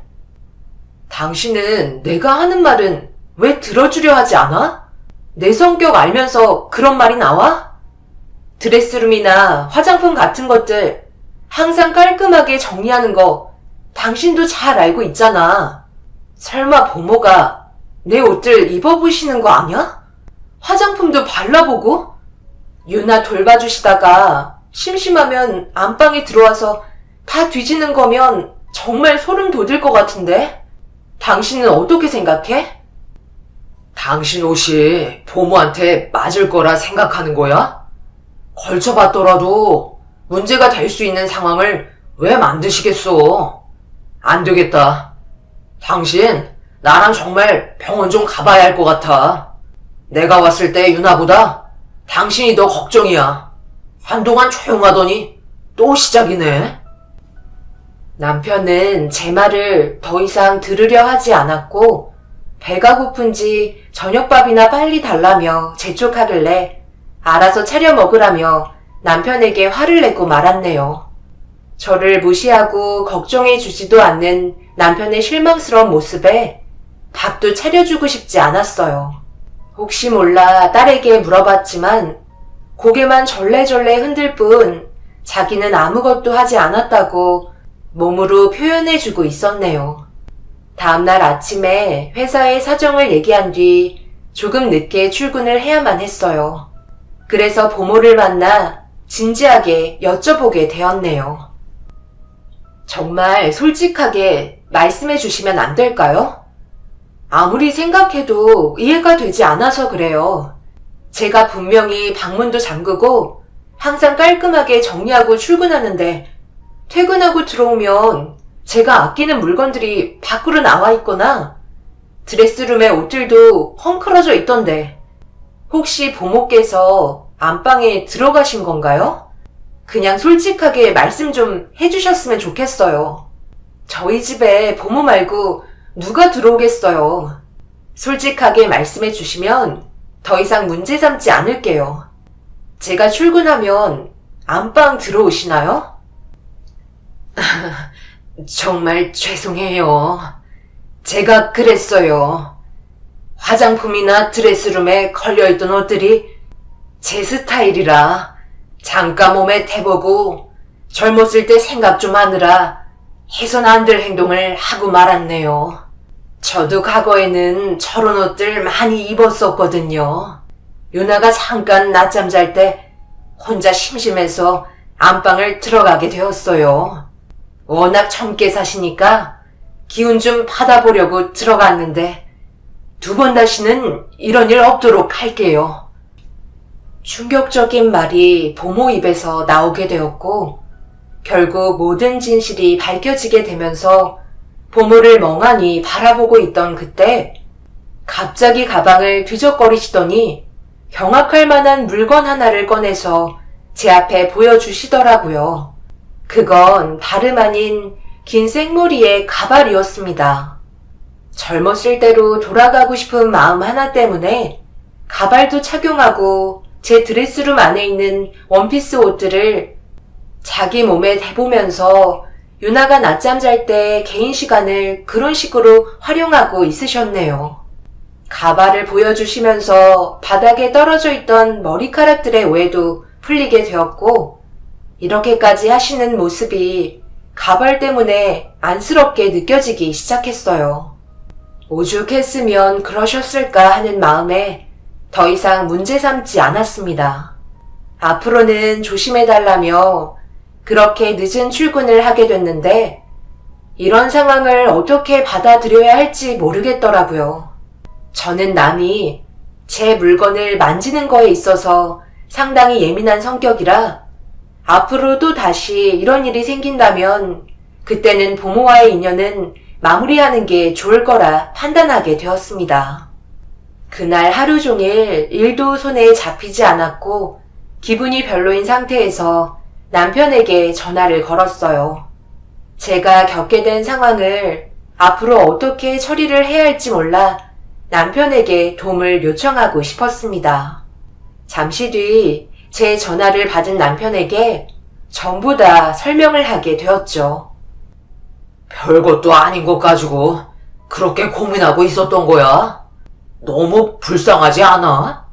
당신은 내가 하는 말은 왜 들어주려 하지 않아? 내 성격 알면서 그런 말이 나와? 드레스룸이나 화장품 같은 것들 항상 깔끔하게 정리하는 거 당신도 잘 알고 있잖아. 설마 부모가 내 옷들 입어보시는 거 아니야? 화장품도 발라보고? 유나 돌봐주시다가 심심하면 안방에 들어와서 다 뒤지는 거면 정말 소름 돋을 것 같은데? 당신은 어떻게 생각해? 당신 옷이 부모한테 맞을 거라 생각하는 거야? 걸쳐봤더라도 문제가 될 수 있는 상황을 왜 만드시겠어? 안 되겠다. 당신 나랑 정말 병원 좀 가봐야 할 것 같아. 내가 왔을 때 유나보다 당신이 더 걱정이야. 한동안 조용하더니 또 시작이네. 남편은 제 말을 더 이상 들으려 하지 않았고 배가 고픈지 저녁밥이나 빨리 달라며 재촉하길래 알아서 차려 먹으라며 남편에게 화를 내고 말았네요. 저를 무시하고 걱정해 주지도 않는 남편의 실망스러운 모습에 밥도 차려주고 싶지 않았어요. 혹시 몰라 딸에게 물어봤지만 고개만 절레절레 흔들 뿐 자기는 아무것도 하지 않았다고 몸으로 표현해주고 있었네요. 다음날 아침에 회사의 사정을 얘기한 뒤 조금 늦게 출근을 해야만 했어요. 그래서 부모를 만나 진지하게 여쭤보게 되었네요. 정말 솔직하게 말씀해 주시면 안 될까요? 아무리 생각해도 이해가 되지 않아서 그래요. 제가 분명히 방문도 잠그고 항상 깔끔하게 정리하고 출근하는데 퇴근하고 들어오면 제가 아끼는 물건들이 밖으로 나와 있거나 드레스룸의 옷들도 헝클어져 있던데 혹시 부모께서 안방에 들어가신 건가요? 그냥 솔직하게 말씀 좀 해주셨으면 좋겠어요. 저희 집에 부모 말고 누가 들어오겠어요. 솔직하게 말씀해 주시면 더 이상 문제 삼지 않을게요. 제가 출근하면 안방 들어오시나요? 정말 죄송해요. 제가 그랬어요. 화장품이나 드레스룸에 걸려있던 옷들이 제 스타일이라 잠깐 몸에 대보고 젊었을 때 생각 좀 하느라 해선 안 될 행동을 하고 말았네요. 저도 과거에는 저런 옷들 많이 입었었거든요. 유나가 잠깐 낮잠 잘 때 혼자 심심해서 안방을 들어가게 되었어요. 워낙 젊게 사시니까 기운 좀 받아보려고 들어갔는데 두 번 다시는 이런 일 없도록 할게요. 충격적인 말이 부모 입에서 나오게 되었고 결국 모든 진실이 밝혀지게 되면서 부모를 멍하니 바라보고 있던 그때 갑자기 가방을 뒤적거리시더니 경악할 만한 물건 하나를 꺼내서 제 앞에 보여주시더라고요. 그건 다름 아닌 긴 생머리의 가발이었습니다. 젊었을 때로 돌아가고 싶은 마음 하나 때문에 가발도 착용하고 제 드레스룸 안에 있는 원피스 옷들을 자기 몸에 대보면서 유나가 낮잠 잘 때 개인 시간을 그런 식으로 활용하고 있으셨네요. 가발을 보여주시면서 바닥에 떨어져 있던 머리카락들의 오해도 풀리게 되었고 이렇게까지 하시는 모습이 가발 때문에 안쓰럽게 느껴지기 시작했어요. 오죽했으면 그러셨을까 하는 마음에 더 이상 문제 삼지 않았습니다. 앞으로는 조심해달라며 그렇게 늦은 출근을 하게 됐는데 이런 상황을 어떻게 받아들여야 할지 모르겠더라고요. 저는 남이 제 물건을 만지는 거에 있어서 상당히 예민한 성격이라 앞으로 또 다시 이런 일이 생긴다면 그때는 부모와의 인연은 마무리하는 게 좋을 거라 판단하게 되었습니다. 그날 하루 종일 일도 손에 잡히지 않았고 기분이 별로인 상태에서 남편에게 전화를 걸었어요. 제가 겪게 된 상황을 앞으로 어떻게 처리를 해야 할지 몰라 남편에게 도움을 요청하고 싶었습니다. 잠시 뒤 제 전화를 받은 남편에게 전부 다 설명을 하게 되었죠. 별것도 아닌 것 가지고 그렇게 고민하고 있었던 거야? 너무 불쌍하지 않아?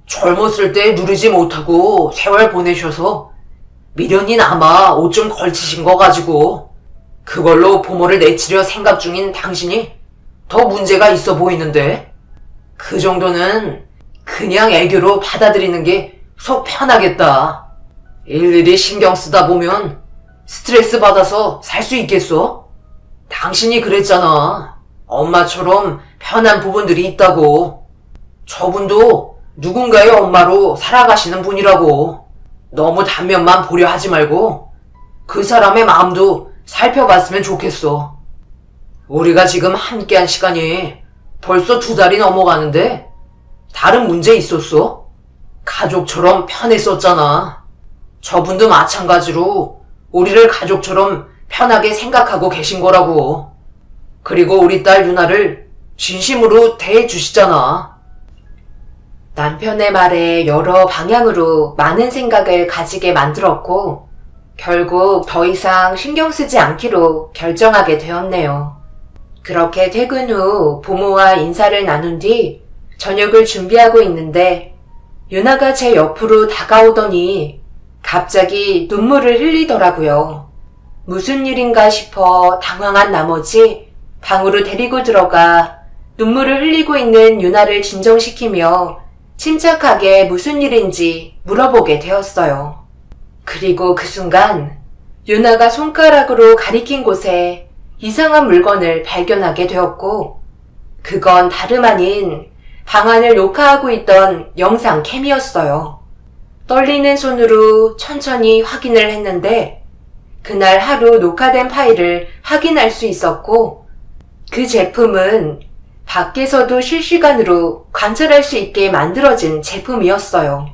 젊었을 때 누리지 못하고 세월 보내셔서 미련이 남아 옷 좀 걸치신 거 가지고 그걸로 부모를 내치려 생각 중인 당신이 더 문제가 있어 보이는데 그 정도는 그냥 애교로 받아들이는 게 속 편하겠다. 일일이 신경 쓰다 보면 스트레스 받아서 살 수 있겠어? 당신이 그랬잖아. 엄마처럼 편한 부분들이 있다고. 저분도 누군가의 엄마로 살아가시는 분이라고. 너무 단면만 보려 하지 말고 그 사람의 마음도 살펴봤으면 좋겠어. 우리가 지금 함께한 시간이 벌써 2달이 넘어가는데 다른 문제 있었어? 가족처럼 편했었잖아. 저분도 마찬가지로 우리를 가족처럼 편하게 생각하고 계신 거라고. 그리고 우리 딸 유나를 진심으로 대해주시잖아. 남편의 말에 여러 방향으로 많은 생각을 가지게 만들었고 결국 더 이상 신경 쓰지 않기로 결정하게 되었네요. 그렇게 퇴근 후 부모와 인사를 나눈 뒤 저녁을 준비하고 있는데 유나가 제 옆으로 다가오더니 갑자기 눈물을 흘리더라고요. 무슨 일인가 싶어 당황한 나머지 방으로 데리고 들어가 눈물을 흘리고 있는 유나를 진정시키며 침착하게 무슨 일인지 물어보게 되었어요. 그리고 그 순간 유나가 손가락으로 가리킨 곳에 이상한 물건을 발견하게 되었고 그건 다름 아닌 방안을 녹화하고 있던 영상 캠이었어요. 떨리는 손으로 천천히 확인을 했는데 그날 하루 녹화된 파일을 확인할 수 있었고 그 제품은 밖에서도 실시간으로 관찰할 수 있게 만들어진 제품이었어요.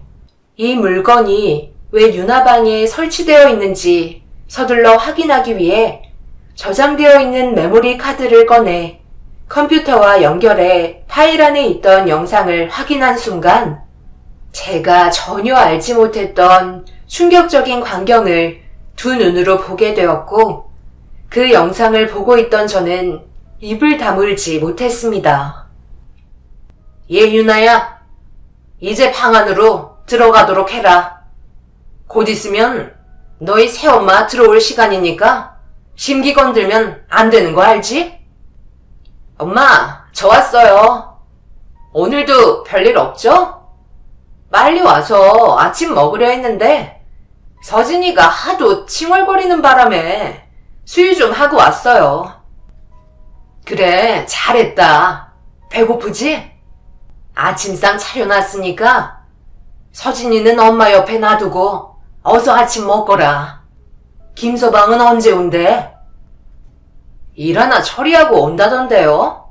이 물건이 왜 유나 방에 설치되어 있는지 서둘러 확인하기 위해 저장되어 있는 메모리 카드를 꺼내 컴퓨터와 연결해 파일 안에 있던 영상을 확인한 순간 제가 전혀 알지 못했던 충격적인 광경을 두 눈으로 보게 되었고 그 영상을 보고 있던 저는 입을 다물지 못했습니다. 예, 유나야. 이제 방 안으로 들어가도록 해라. 곧 있으면 너희 새엄마 들어올 시간이니까 심기 건들면 안 되는 거 알지? 엄마, 저 왔어요. 오늘도 별일 없죠? 빨리 와서 아침 먹으려 했는데 서진이가 하도 칭얼거리는 바람에 수유 좀 하고 왔어요. 그래, 잘했다. 배고프지? 아침상 차려놨으니까 서진이는 엄마 옆에 놔두고 어서 아침 먹거라. 김서방은 언제 온대? 일 하나 처리하고 온다던데요?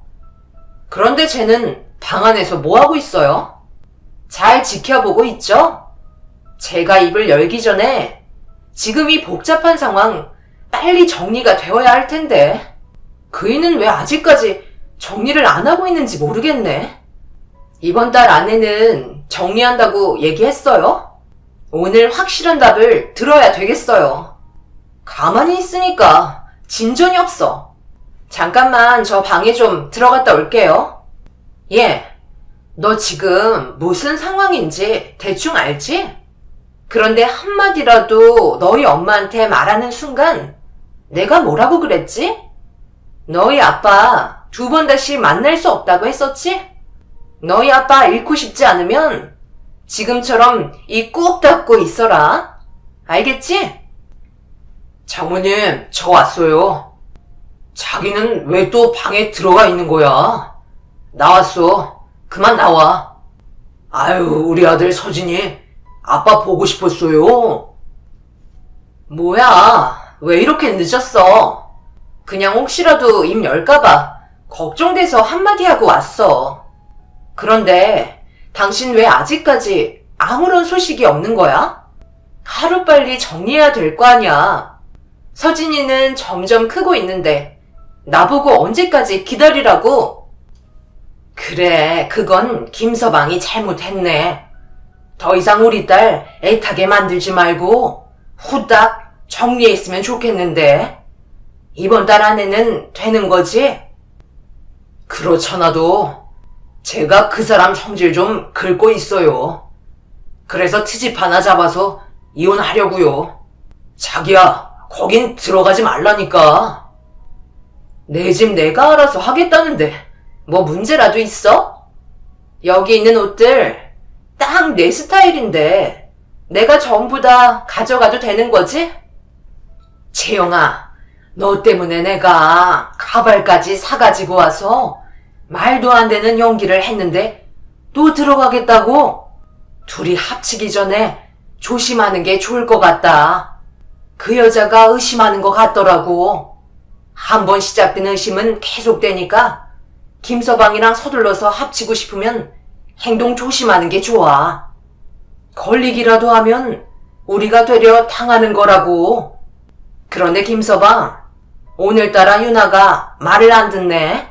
그런데 쟤는 방 안에서 뭐하고 있어요? 잘 지켜보고 있죠? 제가 입을 열기 전에 지금 이 복잡한 상황 빨리 정리가 되어야 할 텐데 그이는 왜 아직까지 정리를 안 하고 있는지 모르겠네. 이번 달 안에는 정리한다고 얘기했어요? 오늘 확실한 답을 들어야 되겠어요. 가만히 있으니까 진전이 없어. 잠깐만 저 방에 좀 들어갔다 올게요. 예, 너 지금 무슨 상황인지 대충 알지? 그런데 한마디라도 너희 엄마한테 말하는 순간 내가 뭐라고 그랬지? 너희 아빠 2번 다시 만날 수 없다고 했었지? 너희 아빠 잃고 싶지 않으면 지금처럼 입 꾹 닫고 있어라. 알겠지? 장모님, 저 왔어요. 자기는 왜 또 방에 들어가 있는 거야? 나왔어. 그만 나와. 아유, 우리 아들 서진이 아빠 보고 싶었어요. 뭐야, 왜 이렇게 늦었어? 그냥 혹시라도 입 열까봐 걱정돼서 한마디 하고 왔어. 그런데 당신 왜 아직까지 아무런 소식이 없는 거야? 하루빨리 정리해야 될 거 아니야. 서진이는 점점 크고 있는데 나보고 언제까지 기다리라고? 그래, 그건 김서방이 잘못했네. 더 이상 우리 딸 애타게 만들지 말고 후딱 정리했으면 좋겠는데. 이번 달 안에는 되는 거지? 그렇잖아도 제가 그 사람 성질 좀 긁고 있어요. 그래서 트집 하나 잡아서 이혼하려고요. 자기야, 거긴 들어가지 말라니까. 내 집 내가 알아서 하겠다는데 뭐 문제라도 있어? 여기 있는 옷들 딱 내 스타일인데 내가 전부 다 가져가도 되는 거지? 채영아, 너 때문에 내가 가발까지 사가지고 와서 말도 안 되는 연기를 했는데 또 들어가겠다고? 둘이 합치기 전에 조심하는 게 좋을 것 같다. 그 여자가 의심하는 것 같더라고. 한번 시작된 의심은 계속되니까 김서방이랑 서둘러서 합치고 싶으면 행동 조심하는 게 좋아. 걸리기라도 하면 우리가 되려 당하는 거라고. 그런데 김서방, 오늘따라 유나가 말을 안 듣네.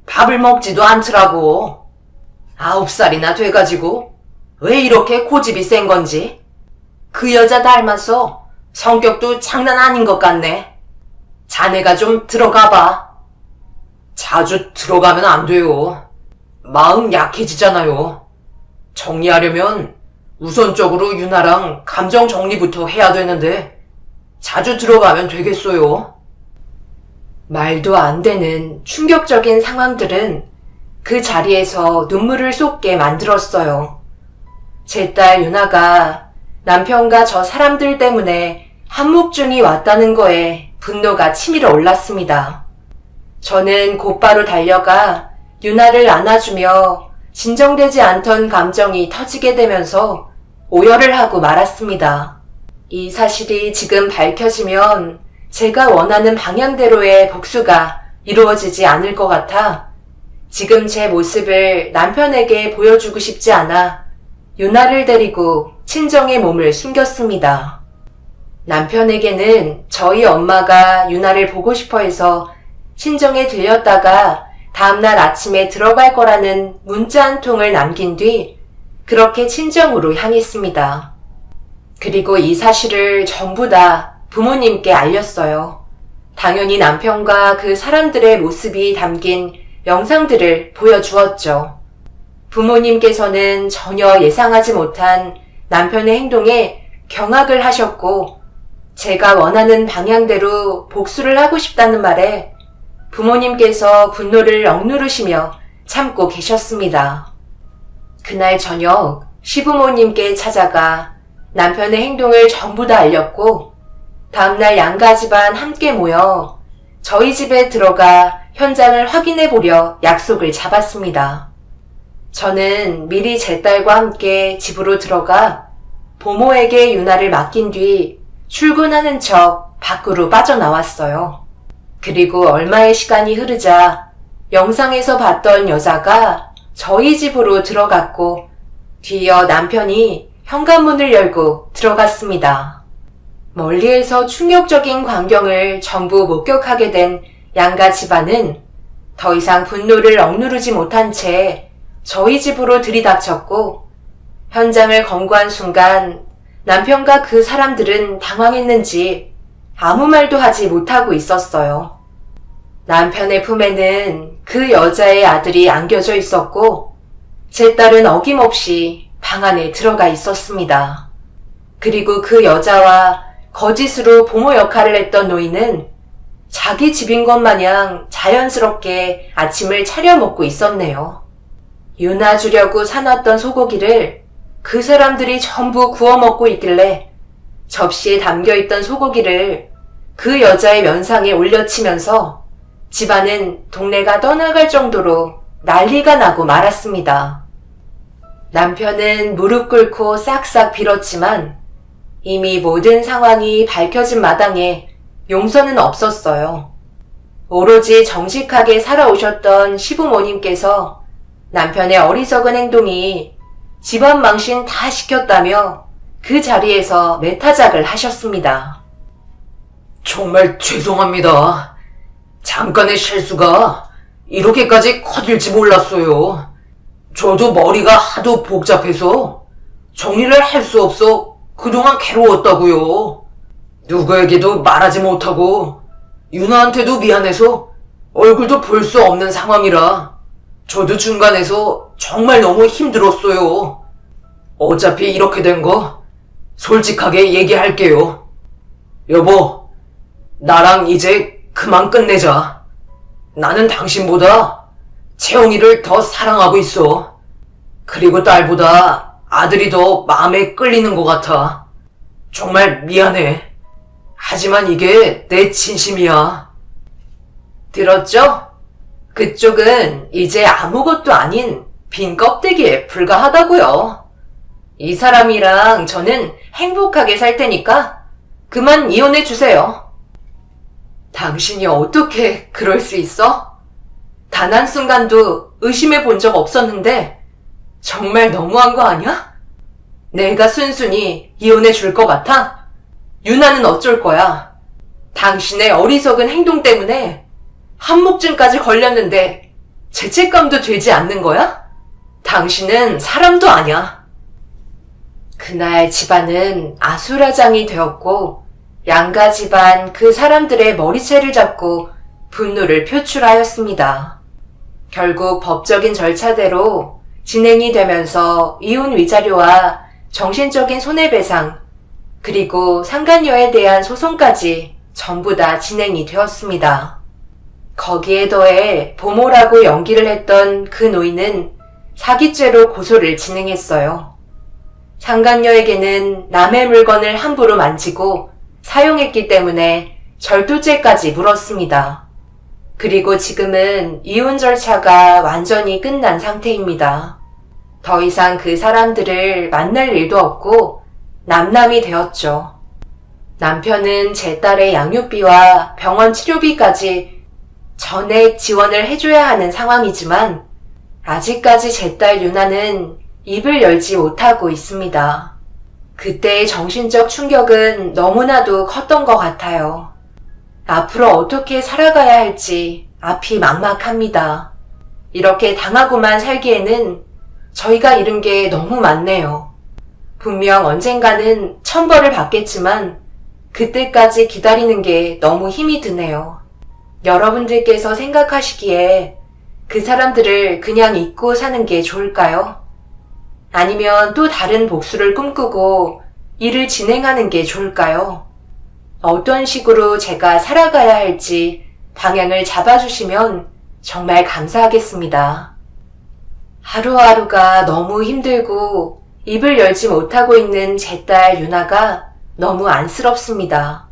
밥을 먹지도 않더라고. 9살이나 돼가지고 왜 이렇게 고집이 센 건지. 그 여자 닮아서 성격도 장난 아닌 것 같네. 자네가 좀 들어가봐. 자주 들어가면 안 돼요. 마음 약해지잖아요. 정리하려면 우선적으로 유나랑 감정 정리부터 해야 되는데 자주 들어가면 되겠어요. 말도 안 되는 충격적인 상황들은 그 자리에서 눈물을 쏟게 만들었어요. 제 딸 유나가 남편과 저 사람들 때문에 한묵중이 왔다는 거에 분노가 치밀어 올랐습니다. 저는 곧바로 달려가 유나를 안아주며 진정되지 않던 감정이 터지게 되면서 오열을 하고 말았습니다. 이 사실이 지금 밝혀지면 제가 원하는 방향대로의 복수가 이루어지지 않을 것 같아 지금 제 모습을 남편에게 보여주고 싶지 않아 유나를 데리고 친정의 몸을 숨겼습니다. 남편에게는 저희 엄마가 유나를 보고 싶어 해서 친정에 들렸다가 다음날 아침에 들어갈 거라는 문자 한 통을 남긴 뒤 그렇게 친정으로 향했습니다. 그리고 이 사실을 전부 다 부모님께 알렸어요. 당연히 남편과 그 사람들의 모습이 담긴 영상들을 보여주었죠. 부모님께서는 전혀 예상하지 못한 남편의 행동에 경악을 하셨고 제가 원하는 방향대로 복수를 하고 싶다는 말에 부모님께서 분노를 억누르시며 참고 계셨습니다. 그날 저녁 시부모님께 찾아가 남편의 행동을 전부 다 알렸고 다음날 양가 집안 함께 모여 저희 집에 들어가 현장을 확인해 보려 약속을 잡았습니다. 저는 미리 제 딸과 함께 집으로 들어가 보모에게 유나를 맡긴 뒤 출근하는 척 밖으로 빠져나왔어요. 그리고 얼마의 시간이 흐르자 영상에서 봤던 여자가 저희 집으로 들어갔고 뒤이어 남편이 현관문을 열고 들어갔습니다. 멀리에서 충격적인 광경을 전부 목격하게 된 양가 집안은 더 이상 분노를 억누르지 못한 채 저희 집으로 들이닥쳤고 현장을 검거한 순간 남편과 그 사람들은 당황했는지 아무 말도 하지 못하고 있었어요. 남편의 품에는 그 여자의 아들이 안겨져 있었고 제 딸은 어김없이 방 안에 들어가 있었습니다. 그리고 그 여자와 거짓으로 부모 역할을 했던 노인은 자기 집인 것 마냥 자연스럽게 아침을 차려 먹고 있었네요. 유나 주려고 사놨던 소고기를 그 사람들이 전부 구워 먹고 있길래 접시에 담겨있던 소고기를 그 여자의 면상에 올려치면서 집안은 동네가 떠나갈 정도로 난리가 나고 말았습니다. 남편은 무릎 꿇고 싹싹 빌었지만 이미 모든 상황이 밝혀진 마당에 용서는 없었어요. 오로지 정직하게 살아오셨던 시부모님께서 남편의 어리석은 행동이 집안 망신 다 시켰다며 그 자리에서 매타작을 하셨습니다. 정말 죄송합니다. 잠깐의 실수가 이렇게까지 커질지 몰랐어요. 저도 머리가 하도 복잡해서 정리를 할 수 없어 그동안 괴로웠다고요. 누구에게도 말하지 못하고 유나한테도 미안해서 얼굴도 볼 수 없는 상황이라 저도 중간에서 정말 너무 힘들었어요. 어차피 이렇게 된 거 솔직하게 얘기할게요. 여보, 나랑 이제 그만 끝내자. 나는 당신보다 채영이를 더 사랑하고 있어. 그리고 딸보다 아들이 더 마음에 끌리는 것 같아. 정말 미안해. 하지만 이게 내 진심이야. 들었죠? 그쪽은 이제 아무것도 아닌 빈 껍데기에 불과하다고요. 이 사람이랑 저는 행복하게 살 테니까 그만 이혼해 주세요. 당신이 어떻게 그럴 수 있어? 단 한순간도 의심해 본 적 없었는데 정말 너무한 거 아니야? 내가 순순히 이혼해 줄 것 같아? 유나는 어쩔 거야? 당신의 어리석은 행동 때문에 한목증까지 걸렸는데 죄책감도 들지 않는 거야? 당신은 사람도 아니야. 그날 집안은 아수라장이 되었고 양가 집안 그 사람들의 머리채를 잡고 분노를 표출하였습니다. 결국 법적인 절차대로 진행이 되면서 이혼 위자료와 정신적인 손해배상 그리고 상간녀에 대한 소송까지 전부 다 진행이 되었습니다. 거기에 더해 보모라고 연기를 했던 그 노인은 사기죄로 고소를 진행했어요. 상간녀에게는 남의 물건을 함부로 만지고 사용했기 때문에 절도죄까지 물었습니다. 그리고 지금은 이혼 절차가 완전히 끝난 상태입니다. 더 이상 그 사람들을 만날 일도 없고 남남이 되었죠. 남편은 제 딸의 양육비와 병원 치료비까지 전액 지원을 해줘야 하는 상황이지만 아직까지 제 딸 유나는 입을 열지 못하고 있습니다. 그때의 정신적 충격은 너무나도 컸던 것 같아요. 앞으로 어떻게 살아가야 할지 앞이 막막합니다. 이렇게 당하고만 살기에는 저희가 잃은 게 너무 많네요. 분명 언젠가는 천벌을 받겠지만 그때까지 기다리는 게 너무 힘이 드네요. 여러분들께서 생각하시기에 그 사람들을 그냥 잊고 사는 게 좋을까요? 아니면 또 다른 복수를 꿈꾸고 일을 진행하는 게 좋을까요? 어떤 식으로 제가 살아가야 할지 방향을 잡아주시면 정말 감사하겠습니다. 하루하루가 너무 힘들고 입을 열지 못하고 있는 제 딸 유나가 너무 안쓰럽습니다.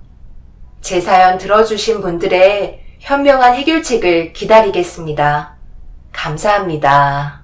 제 사연 들어주신 분들의 현명한 해결책을 기다리겠습니다. 감사합니다.